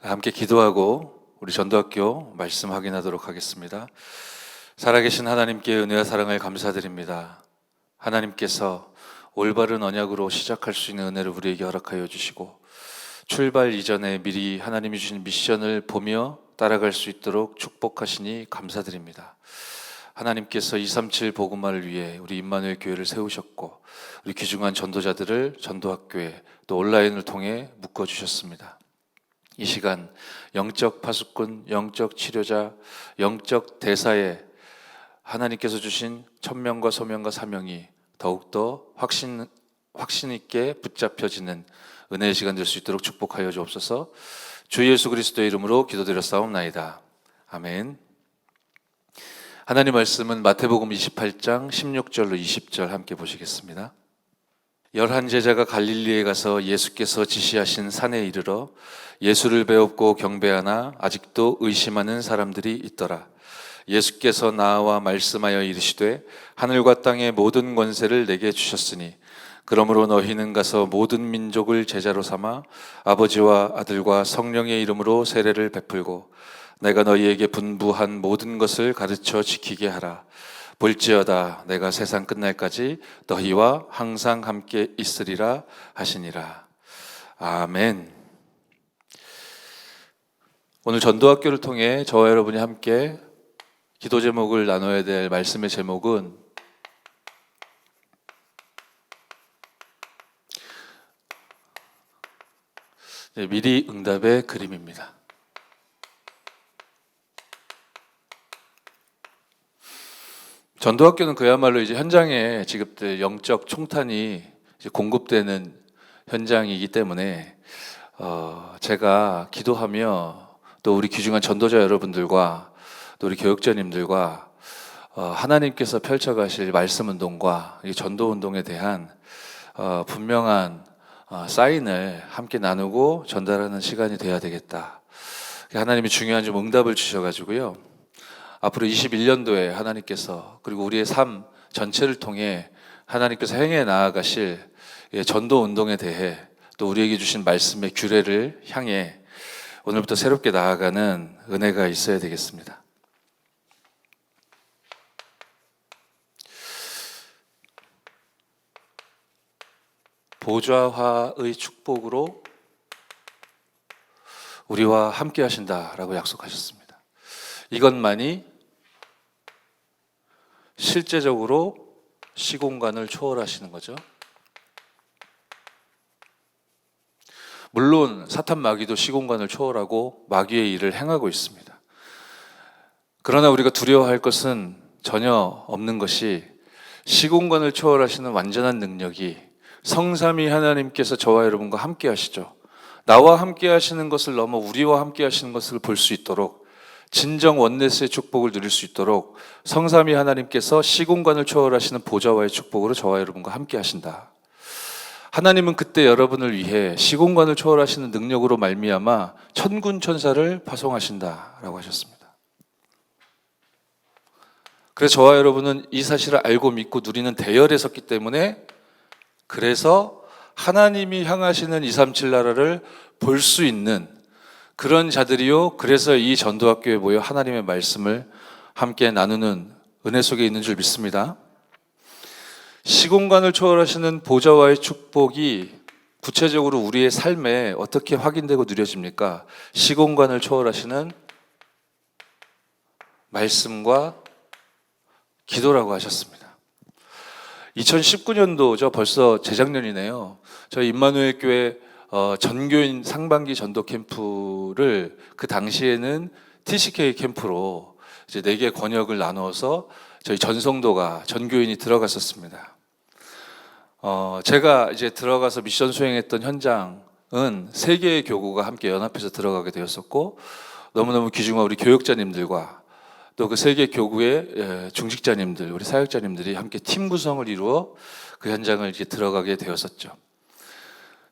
함께 기도하고 우리 전도학교 말씀 확인하도록 하겠습니다. 살아계신 하나님께 은혜와 사랑을 감사드립니다. 하나님께서 올바른 언약으로 시작할 수 있는 은혜를 우리에게 허락하여 주시고 출발 이전에 미리 하나님이 주신 미션을 보며 따라갈 수 있도록 축복하시니 감사드립니다. 하나님께서 237 복음화를 위해 우리 임마누엘 교회를 세우셨고 우리 귀중한 전도자들을 전도학교에 또 온라인을 통해 묶어주셨습니다. 이 시간 영적 파수꾼, 영적 치료자, 영적 대사에 하나님께서 주신 천명과 소명과 사명이 더욱더 확신 있게 붙잡혀지는 은혜의 시간 될 수 있도록 축복하여 주옵소서. 주 예수 그리스도의 이름으로 기도드렸사옵나이다. 아멘. 하나님 말씀은 마태복음 28장 16절로 20절 함께 보시겠습니다. 11제자가 갈릴리에 가서 예수께서 지시하신 산에 이르러 예수를 배웠고 경배하나 아직도 의심하는 사람들이 있더라. 예수께서 나와 말씀하여 이르시되 하늘과 땅의 모든 권세를 내게 주셨으니 그러므로 너희는 가서 모든 민족을 제자로 삼아 아버지와 아들과 성령의 이름으로 세례를 베풀고 내가 너희에게 분부한 모든 것을 가르쳐 지키게 하라. 볼지어다 내가 세상 끝날까지 너희와 항상 함께 있으리라 하시니라. 아멘. 오늘 전도학교를 통해 저와 여러분이 함께 기도 제목을 나눠야 될 말씀의 제목은 미리 응답의 그림입니다. 전도학교는 그야말로 이제 현장에 지급될 영적 총탄이 이제 공급되는 현장이기 때문에 제가 기도하며 또 우리 귀중한 전도자 여러분들과 또 우리 교육자님들과 하나님께서 펼쳐가실 말씀 운동과 이 전도 운동에 대한 분명한 사인을 함께 나누고 전달하는 시간이 돼야 되겠다. 하나님이 중요한 좀 응답을 주셔가지고요. 앞으로 21년도에 하나님께서 그리고 우리의 삶 전체를 통해 하나님께서 행해 나아가실 전도 운동에 대해 또 우리에게 주신 말씀의 규례를 향해 오늘부터 새롭게 나아가는 은혜가 있어야 되겠습니다. 보좌화의 축복으로 우리와 함께 하신다라고 약속하셨습니다. 이것만이 실제적으로 시공간을 초월하시는 거죠. 물론 사탄 마귀도 시공간을 초월하고 마귀의 일을 행하고 있습니다. 그러나 우리가 두려워할 것은 전혀 없는 것이 시공간을 초월하시는 완전한 능력이 성삼위 하나님께서 저와 여러분과 함께 하시죠. 나와 함께 하시는 것을 넘어 우리와 함께 하시는 것을 볼 수 있도록 진정 원네스의 축복을 누릴 수 있도록 성삼위 하나님께서 시공간을 초월하시는 보좌와의 축복으로 저와 여러분과 함께 하신다. 하나님은 그때 여러분을 위해 시공간을 초월하시는 능력으로 말미암아 천군 천사를 파송하신다라고 하셨습니다. 그래서 저와 여러분은 이 사실을 알고 믿고 누리는 대열에 섰기 때문에 그래서 하나님이 향하시는 237 나라를 볼 수 있는 그런 자들이요. 그래서 이 전도학교에 모여 하나님의 말씀을 함께 나누는 은혜 속에 있는 줄 믿습니다. 시공간을 초월하시는 보좌와의 축복이 구체적으로 우리의 삶에 어떻게 확인되고 누려집니까? 시공간을 초월하시는 말씀과 기도라고 하셨습니다. 2019년도죠. 벌써 재작년이네요. 저희 임마누엘 교회 전교인 상반기 전도 캠프를 그 당시에는 TCK 캠프로 이제 4개 권역을 나누어서 저희 전성도가 전교인이 들어갔었습니다. 제가 이제 들어가서 미션 수행했던 현장은 3개의 교구가 함께 연합해서 들어가게 되었었고 너무너무 귀중한 우리 교육자님들과 또 그 3개 교구의 중직자님들, 우리 사역자님들이 함께 팀 구성을 이루어 그 현장을 이제 들어가게 되었었죠.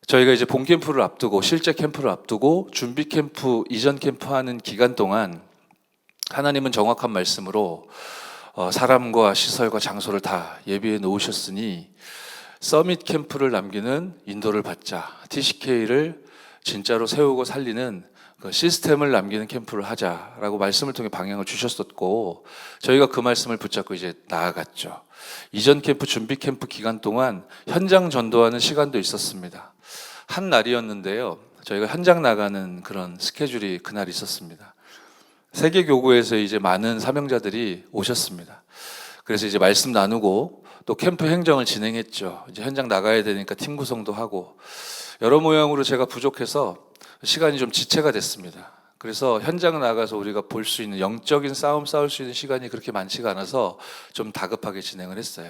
저희가 이제 본 캠프를 앞두고 실제 캠프를 앞두고 준비 캠프, 이전 캠프 하는 기간 동안 하나님은 정확한 말씀으로 사람과 시설과 장소를 다 예비해 놓으셨으니 서밋 캠프를 남기는 인도를 받자, TCK를 진짜로 세우고 살리는 그 시스템을 남기는 캠프를 하자라고 말씀을 통해 방향을 주셨었고, 저희가 그 말씀을 붙잡고 이제 나아갔죠. 이전 캠프, 준비 캠프 기간 동안 현장 전도하는 시간도 있었습니다. 한 날이었는데요, 저희가 현장 나가는 그런 스케줄이 그날 있었습니다. 세계교구에서 이제 많은 사명자들이 오셨습니다. 그래서 이제 말씀 나누고 또 캠프 행정을 진행했죠. 이제 현장 나가야 되니까 팀 구성도 하고, 여러 모양으로 제가 부족해서 시간이 좀 지체가 됐습니다. 그래서 현장 나가서 우리가 볼 수 있는 영적인 싸움 싸울 수 있는 시간이 그렇게 많지가 않아서 좀 다급하게 진행을 했어요.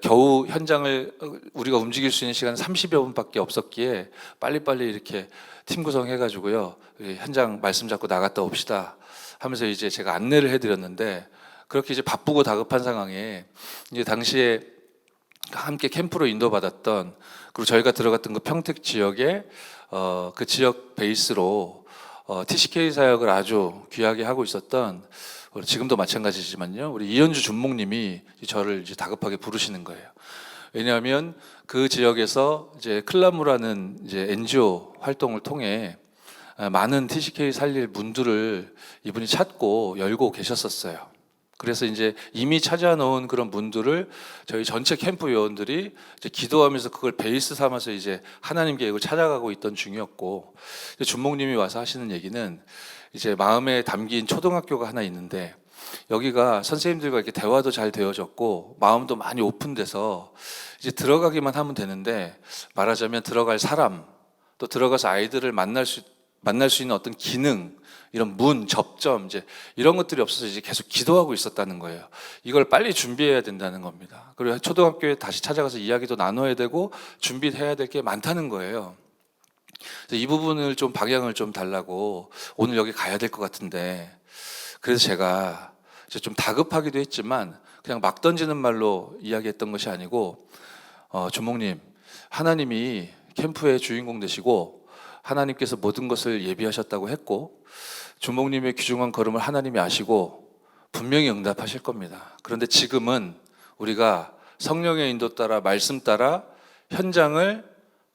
겨우 현장을 우리가 움직일 수 있는 시간 30여 분밖에 없었기에 빨리빨리 이렇게 팀 구성해가지고요, 현장 말씀 잡고 나갔다 옵시다 하면서 이제 제가 안내를 해드렸는데, 그렇게 이제 바쁘고 다급한 상황에 이제 당시에 함께 캠프로 인도받았던, 그리고 저희가 들어갔던 그 평택 지역에 그 지역 베이스로 TCK 사역을 아주 귀하게 하고 있었던, 지금도 마찬가지지만요, 우리 이현주 준목님이 저를 이제 다급하게 부르시는 거예요. 왜냐하면 그 지역에서 이제 클라무라는 이제 NGO 활동을 통해 많은 TCK 살릴 문들을 이분이 찾고 열고 계셨었어요. 그래서 이제 이미 찾아놓은 그런 문들을 저희 전체 캠프 요원들이 이제 기도하면서 그걸 베이스 삼아서 이제 하나님 계획을 찾아가고 있던 중이었고, 준목님이 와서 하시는 얘기는, 이제 마음에 담긴 초등학교가 하나 있는데 여기가 선생님들과 이렇게 대화도 잘 되어졌고 마음도 많이 오픈돼서 이제 들어가기만 하면 되는데, 말하자면 들어갈 사람, 또 들어가서 아이들을 만날 수 있는 어떤 기능, 이런 문, 접점, 이제 이런 것들이 없어서 이제 계속 기도하고 있었다는 거예요. 이걸 빨리 준비해야 된다는 겁니다. 그리고 초등학교에 다시 찾아가서 이야기도 나눠야 되고 준비해야 될 게 많다는 거예요. 이 부분을 좀 방향을 좀 달라고 오늘 여기 가야 될 것 같은데, 그래서 제가 이제 좀 다급하기도 했지만 그냥 막 던지는 말로 이야기했던 것이 아니고, 주목님, 하나님이 캠프의 주인공 되시고 하나님께서 모든 것을 예비하셨다고 했고, 주목님의 귀중한 걸음을 하나님이 아시고 분명히 응답하실 겁니다. 그런데 지금은 우리가 성령의 인도 따라 말씀 따라 현장을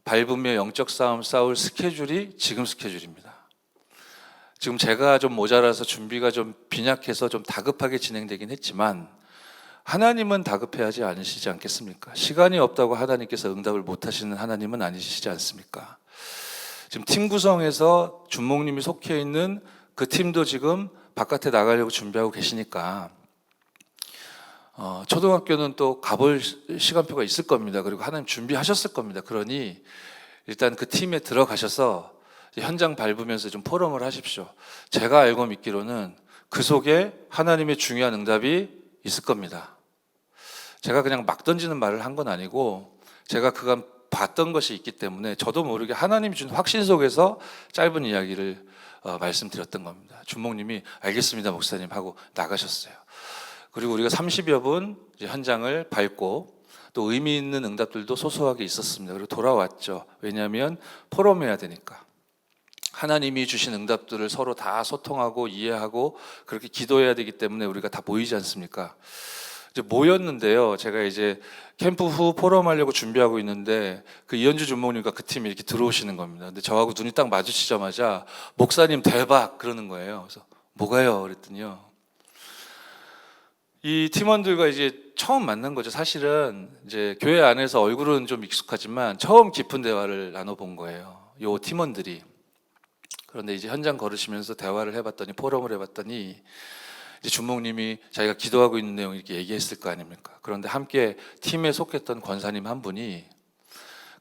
밟으며 영적 싸움 싸울 스케줄이 지금 스케줄입니다. 지금 제가 좀 모자라서 준비가 좀 빈약해서 좀 다급하게 진행되긴 했지만, 하나님은 다급해하지 않으시지 않겠습니까? 시간이 없다고 하나님께서 응답을 못 하시는 하나님은 아니시지 않습니까? 지금 팀 구성에서 준목님이 속해 있는 그 팀도 지금 바깥에 나가려고 준비하고 계시니까, 초등학교는 또 가볼 시간표가 있을 겁니다. 그리고 하나님 준비하셨을 겁니다. 그러니 일단 그 팀에 들어가셔서 현장 밟으면서 좀 포럼을 하십시오. 제가 알고 믿기로는 그 속에 하나님의 중요한 응답이 있을 겁니다. 제가 그냥 막 던지는 말을 한 건 아니고, 제가 그간 봤던 것이 있기 때문에 저도 모르게 하나님이 준 확신 속에서 짧은 이야기를 말씀드렸던 겁니다. 준목님이 알겠습니다 목사님 하고 나가셨어요. 그리고 우리가 30여 분 현장을 밟고 또 의미 있는 응답들도 소소하게 있었습니다. 그리고 돌아왔죠. 왜냐하면 포럼해야 되니까. 하나님이 주신 응답들을 서로 다 소통하고 이해하고 그렇게 기도해야 되기 때문에 우리가 다 모이지 않습니까? 이제 모였는데요, 제가 이제 캠프 후 포럼하려고 준비하고 있는데 그 이현주 준목님과 그 팀이 이렇게 들어오시는 겁니다. 근데 저하고 눈이 딱 마주치자마자 목사님 대박 그러는 거예요. 그래서 뭐가요? 그랬더니요, 이 팀원들과 이제 처음 만난 거죠. 사실은 이제 교회 안에서 얼굴은 좀 익숙하지만 처음 깊은 대화를 나눠본 거예요, 요 팀원들이. 그런데 이제 현장 걸으시면서 대화를 해봤더니, 포럼을 해봤더니 이제 준목님이 자기가 기도하고 있는 내용 이렇게 얘기했을 거 아닙니까? 그런데 함께 팀에 속했던 권사님 한 분이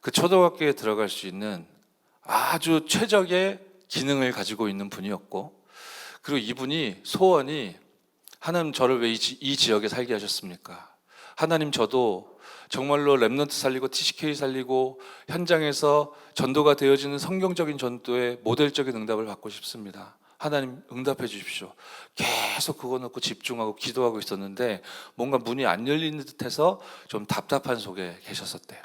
그 초등학교에 들어갈 수 있는 아주 최적의 기능을 가지고 있는 분이었고, 그리고 이분이 소원이, 하나님 저를 왜 이 지역에 살게 하셨습니까? 하나님 저도 정말로 렘넌트 살리고 TCK 살리고 현장에서 전도가 되어지는 성경적인 전도의 모델적인 응답을 받고 싶습니다. 하나님 응답해 주십시오. 계속 그거 놓고 집중하고 기도하고 있었는데 뭔가 문이 안 열리는 듯해서 좀 답답한 속에 계셨었대요.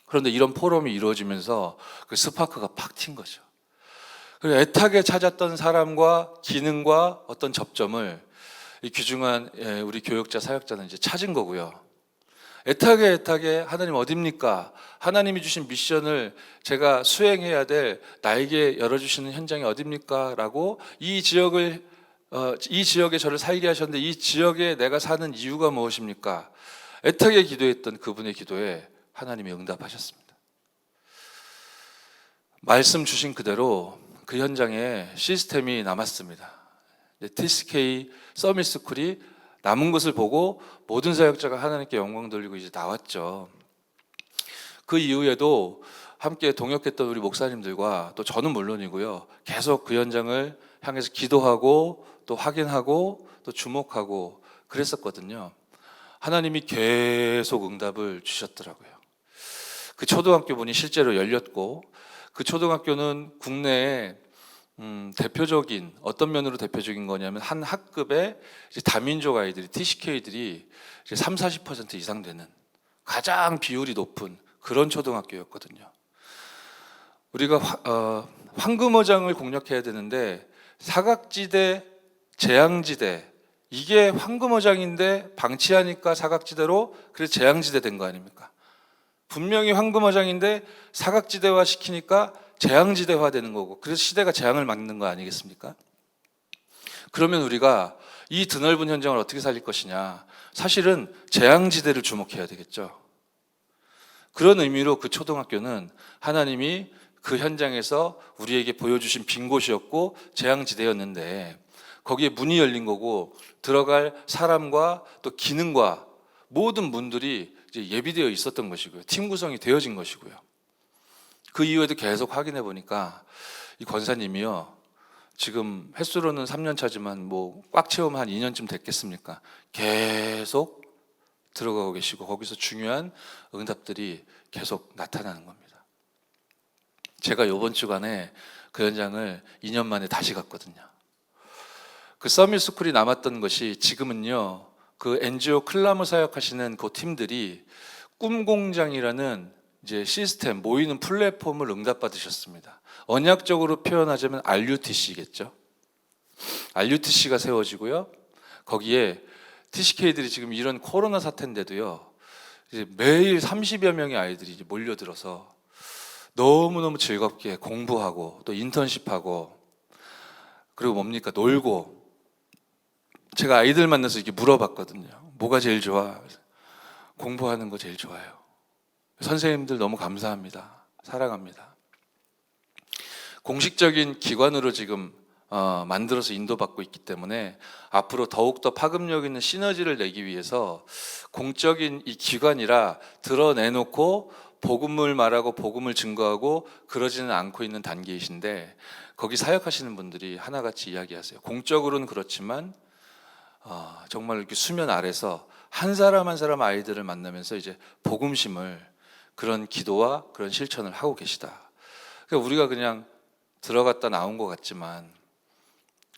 그런데 이런 포럼이 이루어지면서 그 스파크가 팍 튄 거죠. 그리고 애타게 찾았던 사람과 기능과 어떤 접점을 이 귀중한 우리 교역자 사역자는 이제 찾은 거고요. 애타게 하나님 어딥니까? 하나님이 주신 미션을 제가 수행해야 될 나에게 열어주시는 현장이 어딥니까? 라고 이 지역에 저를 살게 하셨는데 이 지역에 내가 사는 이유가 무엇입니까? 애타게 기도했던 그분의 기도에 하나님이 응답하셨습니다. 말씀 주신 그대로 그 현장에 시스템이 남았습니다. TCK 서밋스쿨이 남은 것을 보고 모든 사역자가 하나님께 영광 돌리고 이제 나왔죠. 그 이후에도 함께 동역했던 우리 목사님들과 또 저는 물론이고요, 계속 그 현장을 향해서 기도하고 또 확인하고 또 주목하고 그랬었거든요. 하나님이 계속 응답을 주셨더라고요. 그 초등학교 문이 실제로 열렸고, 그 초등학교는 국내에 대표적인, 어떤 면으로 대표적인 거냐면 한 학급에 이제 다민족 아이들이, TCK들이 이제 30-40% 이상 되는 가장 비율이 높은 그런 초등학교였거든요. 우리가 황금어장을 공략해야 되는데 사각지대, 재앙지대, 이게 황금어장인데 방치하니까 사각지대로, 그래서 재앙지대 된 거 아닙니까? 분명히 황금어장인데 사각지대화 시키니까 재앙지대화 되는 거고, 그래서 시대가 재앙을 맞는 거 아니겠습니까? 그러면 우리가 이 드넓은 현장을 어떻게 살릴 것이냐? 사실은 재앙지대를 주목해야 되겠죠. 그런 의미로 그 초등학교는 하나님이 그 현장에서 우리에게 보여주신 빈 곳이었고 재앙지대였는데, 거기에 문이 열린 거고 들어갈 사람과 또 기능과 모든 문들이 이제 예비되어 있었던 것이고요. 팀 구성이 되어진 것이고요. 그 이후에도 계속 확인해 보니까 이 권사님이요, 지금 횟수로는 3년 차지만 뭐 꽉 채우면 한 2년쯤 됐겠습니까? 계속 들어가고 계시고 거기서 중요한 응답들이 계속 나타나는 겁니다. 제가 이번 주간에 그 현장을 2년 만에 다시 갔거든요. 그 서밋스쿨이 남았던 것이 지금은요, 그 NGO 클라무 사역하시는 그 팀들이 꿈공장이라는 이제 시스템, 모이는 플랫폼을 응답받으셨습니다. 언약적으로 표현하자면 RUTC겠죠. RUTC가 세워지고요, 거기에 TCK들이 지금 이런 코로나 사태인데도요, 이제 매일 30여 명의 아이들이 이제 몰려들어서 너무너무 즐겁게 공부하고 또 인턴십하고, 그리고 뭡니까, 놀고. 제가 아이들 만나서 이렇게 물어봤거든요. 뭐가 제일 좋아? 공부하는 거 제일 좋아요. 선생님들 너무 감사합니다. 사랑합니다. 공식적인 기관으로 지금 만들어서 인도받고 있기 때문에 앞으로 더욱더 파급력 있는 시너지를 내기 위해서 공적인 이 기관이라 드러내놓고 복음을 말하고 복음을 증거하고 그러지는 않고 있는 단계이신데, 거기 사역하시는 분들이 하나같이 이야기하세요. 공적으로는 그렇지만 정말 이렇게 수면 아래서 한 사람 한 사람 아이들을 만나면서 이제 복음심을, 그런 기도와 그런 실천을 하고 계시다. 그러니까 우리가 그냥 들어갔다 나온 것 같지만,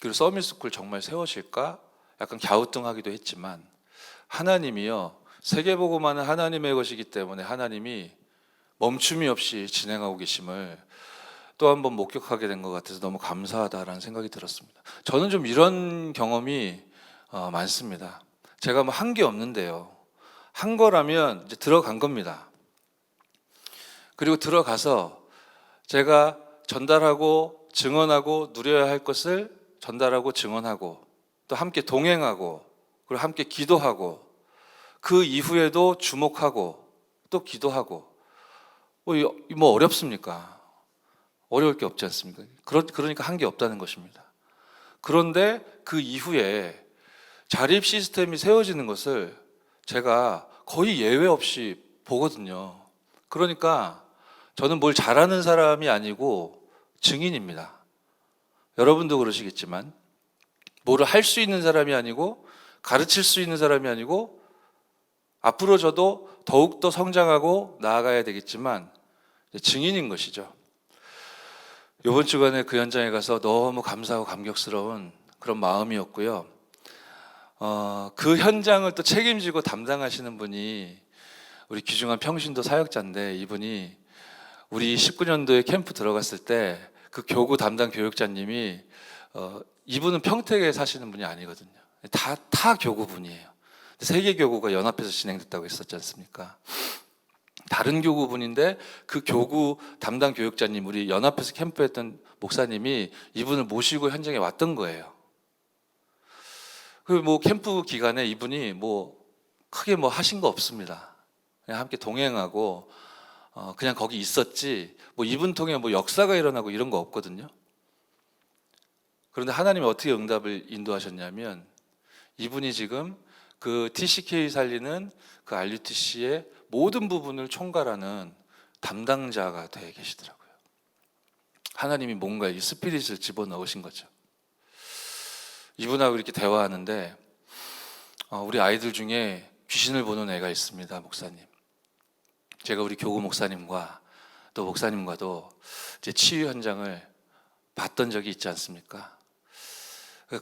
그리고 서밋스쿨 정말 세워질까? 약간 갸우뚱하기도 했지만, 하나님이요, 세계복음화는 하나님의 것이기 때문에 하나님이 멈춤이 없이 진행하고 계심을 또 한 번 목격하게 된 것 같아서 너무 감사하다라는 생각이 들었습니다. 저는 좀 이런 경험이 많습니다. 제가 뭐 한 게 없는데요, 한 거라면 이제 들어간 겁니다. 그리고 들어가서 제가 전달하고 증언하고 누려야 할 것을 전달하고 증언하고 또 함께 동행하고 그리고 함께 기도하고 그 이후에도 주목하고 또 기도하고, 뭐 어렵습니까? 어려울 게 없지 않습니까? 그러니까 한 게 없다는 것입니다. 그런데 그 이후에 자립 시스템이 세워지는 것을 제가 거의 예외 없이 보거든요. 그러니까 저는 뭘 잘하는 사람이 아니고 증인입니다. 여러분도 그러시겠지만, 뭐를 할 수 있는 사람이 아니고 가르칠 수 있는 사람이 아니고, 앞으로 저도 더욱더 성장하고 나아가야 되겠지만 증인인 것이죠. 이번 주간에 그 현장에 가서 너무 감사하고 감격스러운 그런 마음이었고요. 그 현장을 또 책임지고 담당하시는 분이 우리 귀중한 평신도 사역자인데, 이분이 우리 19년도에 캠프 들어갔을 때 그 교구 담당 교육자님이 이분은 평택에 사시는 분이 아니거든요. 다 교구분이에요. 세계교구가 연합해서 진행됐다고 했었지 않습니까? 다른 교구분인데 그 교구 담당 교육자님, 우리 연합해서 캠프했던 목사님이 이분을 모시고 현장에 왔던 거예요. 그 뭐 캠프 기간에 이분이 뭐 크게 뭐 하신 거 없습니다. 그냥 함께 동행하고 그냥 거기 있었지 뭐 이분 통해 뭐 역사가 일어나고 이런 거 없거든요. 그런데 하나님이 어떻게 응답을 인도하셨냐면 이분이 지금 그 TCK 살리는 그 RUTC의 모든 부분을 총괄하는 담당자가 되어 계시더라고요. 하나님이 뭔가 이 스피릿을 집어넣으신 거죠. 이분하고 이렇게 대화하는데 우리 아이들 중에 귀신을 보는 애가 있습니다, 목사님. 제가 우리 교구 목사님과 또 목사님과도 이제 치유 현장을 봤던 적이 있지 않습니까?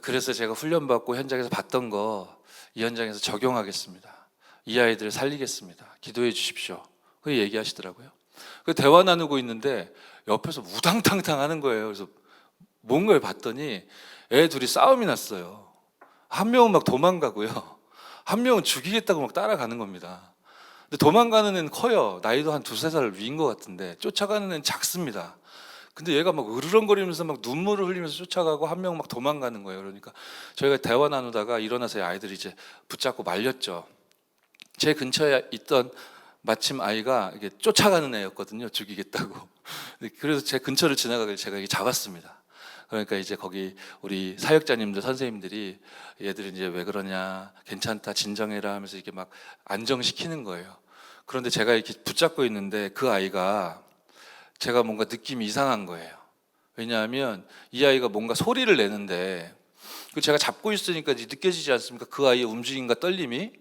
그래서 제가 훈련받고 현장에서 봤던 거 이 현장에서 적용하겠습니다. 이 아이들을 살리겠습니다. 기도해 주십시오. 그 얘기하시더라고요. 그 대화 나누고 있는데 옆에서 우당탕탕 하는 거예요. 그래서 뭔가를 봤더니 애 둘이 싸움이 났어요. 한 명은 막 도망가고요. 한 명은 죽이겠다고 막 따라가는 겁니다. 근데 도망가는 애는 커요. 나이도 한 2-3살 위인 것 같은데 쫓아가는 애는 작습니다. 근데 얘가 막 으르렁거리면서 막 눈물을 흘리면서 쫓아가고 한 명 막 도망가는 거예요. 그러니까 저희가 대화 나누다가 일어나서 아이들이 이제 붙잡고 말렸죠. 제 근처에 있던 마침 아이가 이게 쫓아가는 애였거든요. 죽이겠다고. 그래서 제 근처를 지나가길 제가 이게 잡았습니다. 그러니까 이제 거기 우리 사역자님들, 선생님들이 얘들이 이제 왜 그러냐, 괜찮다, 진정해라 하면서 이렇게 막 안정시키는 거예요. 그런데 제가 이렇게 붙잡고 있는데 그 아이가 제가 뭔가 느낌이 이상한 거예요. 왜냐하면 이 아이가 뭔가 소리를 내는데 제가 잡고 있으니까 느껴지지 않습니까? 그 아이의 움직임과 떨림이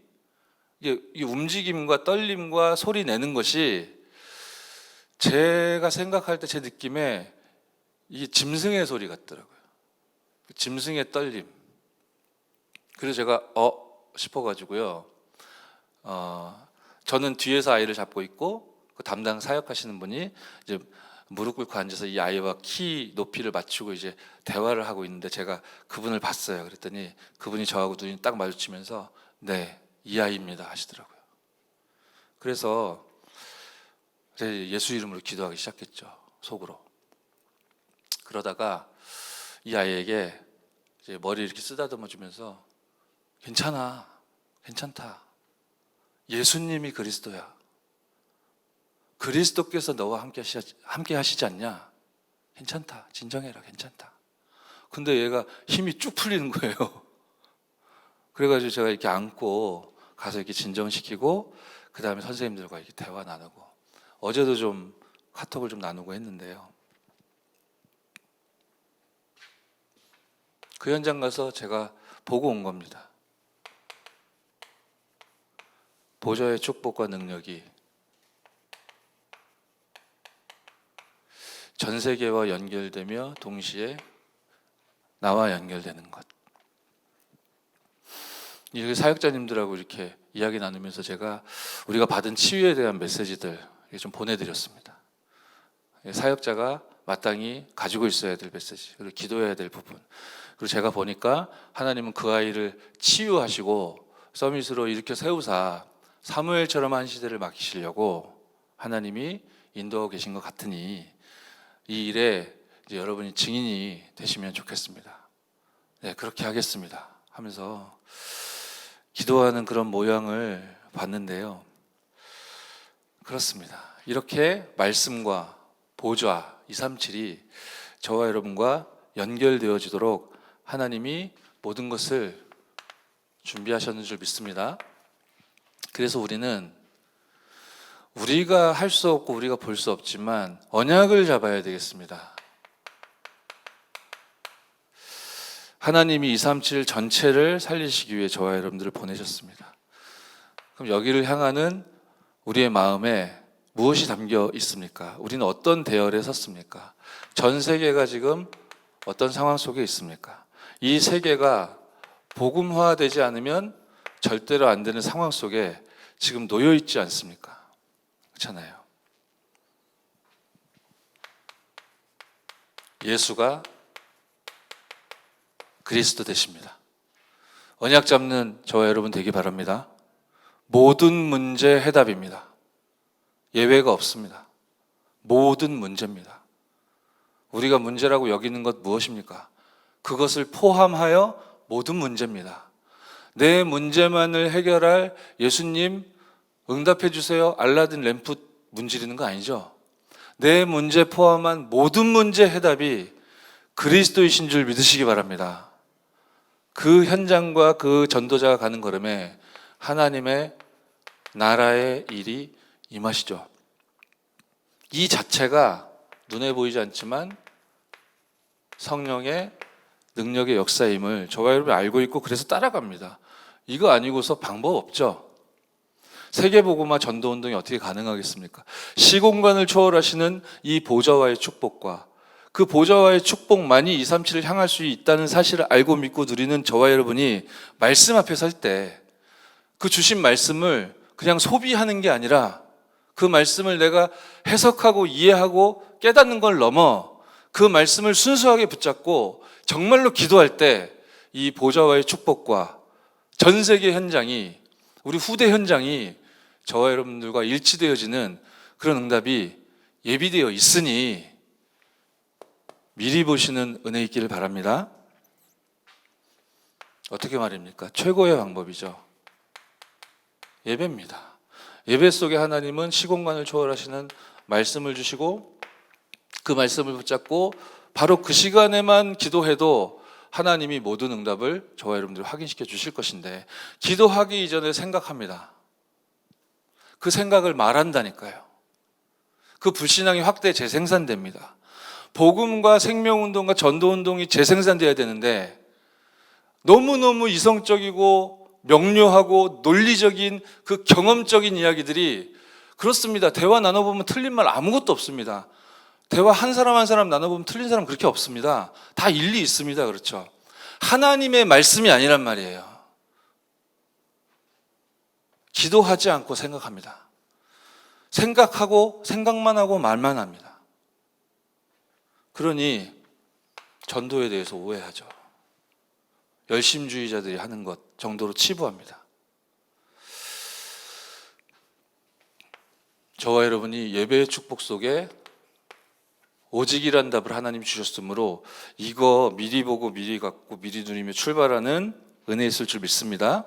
이 움직임과 떨림과 소리 내는 것이 제가 생각할 때 제 느낌에 이게 짐승의 소리 같더라고요. 짐승의 떨림. 그래서 제가 싶어가지고요. 저는 뒤에서 아이를 잡고 있고 그 담당 사역하시는 분이 이제 무릎 꿇고 앉아서 이 아이와 키 높이를 맞추고 이제 대화를 하고 있는데 제가 그분을 봤어요. 그랬더니 그분이 저하고 눈이 딱 마주치면서 네, 이 아이입니다 하시더라고요. 그래서 제 예수 이름으로 기도하기 시작했죠. 속으로. 그러다가 이 아이에게 이제 머리 이렇게 쓰다듬어 주면서 괜찮아, 괜찮다. 예수님이 그리스도야. 그리스도께서 너와 함께 하시지 않냐? 괜찮다. 진정해라. 괜찮다. 근데 얘가 힘이 쭉 풀리는 거예요. 그래가지고 제가 이렇게 안고 가서 이렇게 진정시키고 그 다음에 선생님들과 이렇게 대화 나누고 어제도 좀 카톡을 좀 나누고 했는데요. 그 현장 가서 제가 보고 온 겁니다. 보좌의 축복과 능력이 전 세계와 연결되며 동시에 나와 연결되는 것. 이 사역자님들하고 이렇게 이야기 나누면서 제가 우리가 받은 치유에 대한 메시지들 좀 보내드렸습니다. 사역자가 마땅히 가지고 있어야 될 메시지, 그리고 기도해야 될 부분. 그리고 제가 보니까 하나님은 그 아이를 치유하시고 서밋으로 일으켜 세우사 사무엘처럼 한 시대를 맡기시려고 하나님이 인도하고 계신 것 같으니 이 일에 이제 여러분이 증인이 되시면 좋겠습니다. 네, 그렇게 하겠습니다 하면서 기도하는 그런 모양을 봤는데요. 그렇습니다. 이렇게 말씀과 보좌 237이 저와 여러분과 연결되어지도록 하나님이 모든 것을 준비하셨는 줄 믿습니다. 그래서 우리는 우리가 할 수 없고 우리가 볼 수 없지만 언약을 잡아야 되겠습니다. 하나님이 237 전체를 살리시기 위해 저와 여러분들을 보내셨습니다. 그럼 여기를 향하는 우리의 마음에 무엇이 담겨 있습니까? 우리는 어떤 대열에 섰습니까? 전 세계가 지금 어떤 상황 속에 있습니까? 이 세계가 복음화되지 않으면 절대로 안 되는 상황 속에 지금 놓여 있지 않습니까? 그렇잖아요. 예수가 그리스도 되십니다. 언약 잡는 저와 여러분 되기 바랍니다. 모든 문제 해답입니다. 예외가 없습니다. 모든 문제입니다. 우리가 문제라고 여기는 것 무엇입니까? 그것을 포함하여 모든 문제입니다. 내 문제만을 해결할 예수님 응답해 주세요 알라딘 램프 문지르는 거 아니죠? 내 문제 포함한 모든 문제 해답이 그리스도이신 줄 믿으시기 바랍니다. 그 현장과 그 전도자가 가는 걸음에 하나님의 나라의 일이 임하시죠. 이 자체가 눈에 보이지 않지만 성령의 능력의 역사임을 저와 여러분이 알고 있고 그래서 따라갑니다. 이거 아니고서 방법 없죠. 세계복음화 전도운동이 어떻게 가능하겠습니까? 시공간을 초월하시는 이 보좌와의 축복과 그 보좌와의 축복만이 237을 향할 수 있다는 사실을 알고 믿고 누리는 저와 여러분이 말씀 앞에 설 때 그 주신 말씀을 그냥 소비하는 게 아니라 그 말씀을 내가 해석하고 이해하고 깨닫는 걸 넘어 그 말씀을 순수하게 붙잡고 정말로 기도할 때 이 보좌와의 축복과 전 세계 현장이, 우리 후대 현장이 저와 여러분들과 일치되어지는 그런 응답이 예비되어 있으니 미리 보시는 은혜 있기를 바랍니다. 어떻게 말입니까? 최고의 방법이죠. 예배입니다. 예배 속에 하나님은 시공간을 초월하시는 말씀을 주시고 그 말씀을 붙잡고 바로 그 시간에만 기도해도 하나님이 모든 응답을 저와 여러분들이 확인시켜 주실 것인데 기도하기 이전에 생각합니다. 그 생각을 말한다니까요. 그 불신앙이 확대 재생산됩니다. 복음과 생명운동과 전도운동이 재생산돼야 되는데 너무너무 이성적이고 명료하고 논리적인 그 경험적인 이야기들이 그렇습니다. 대화 나눠보면 틀린 말 아무것도 없습니다. 대화 한 사람 한 사람 나눠보면 틀린 사람 그렇게 없습니다. 다 일리 있습니다. 그렇죠? 하나님의 말씀이 아니란 말이에요. 기도하지 않고 생각합니다. 생각하고 생각만 하고 말만 합니다. 그러니 전도에 대해서 오해하죠. 열심주의자들이 하는 것 정도로 치부합니다. 저와 여러분이 예배의 축복 속에 오직이란 답을 하나님 주셨으므로 이거 미리 보고 미리 갖고 미리 누리며 출발하는 은혜 있을 줄 믿습니다.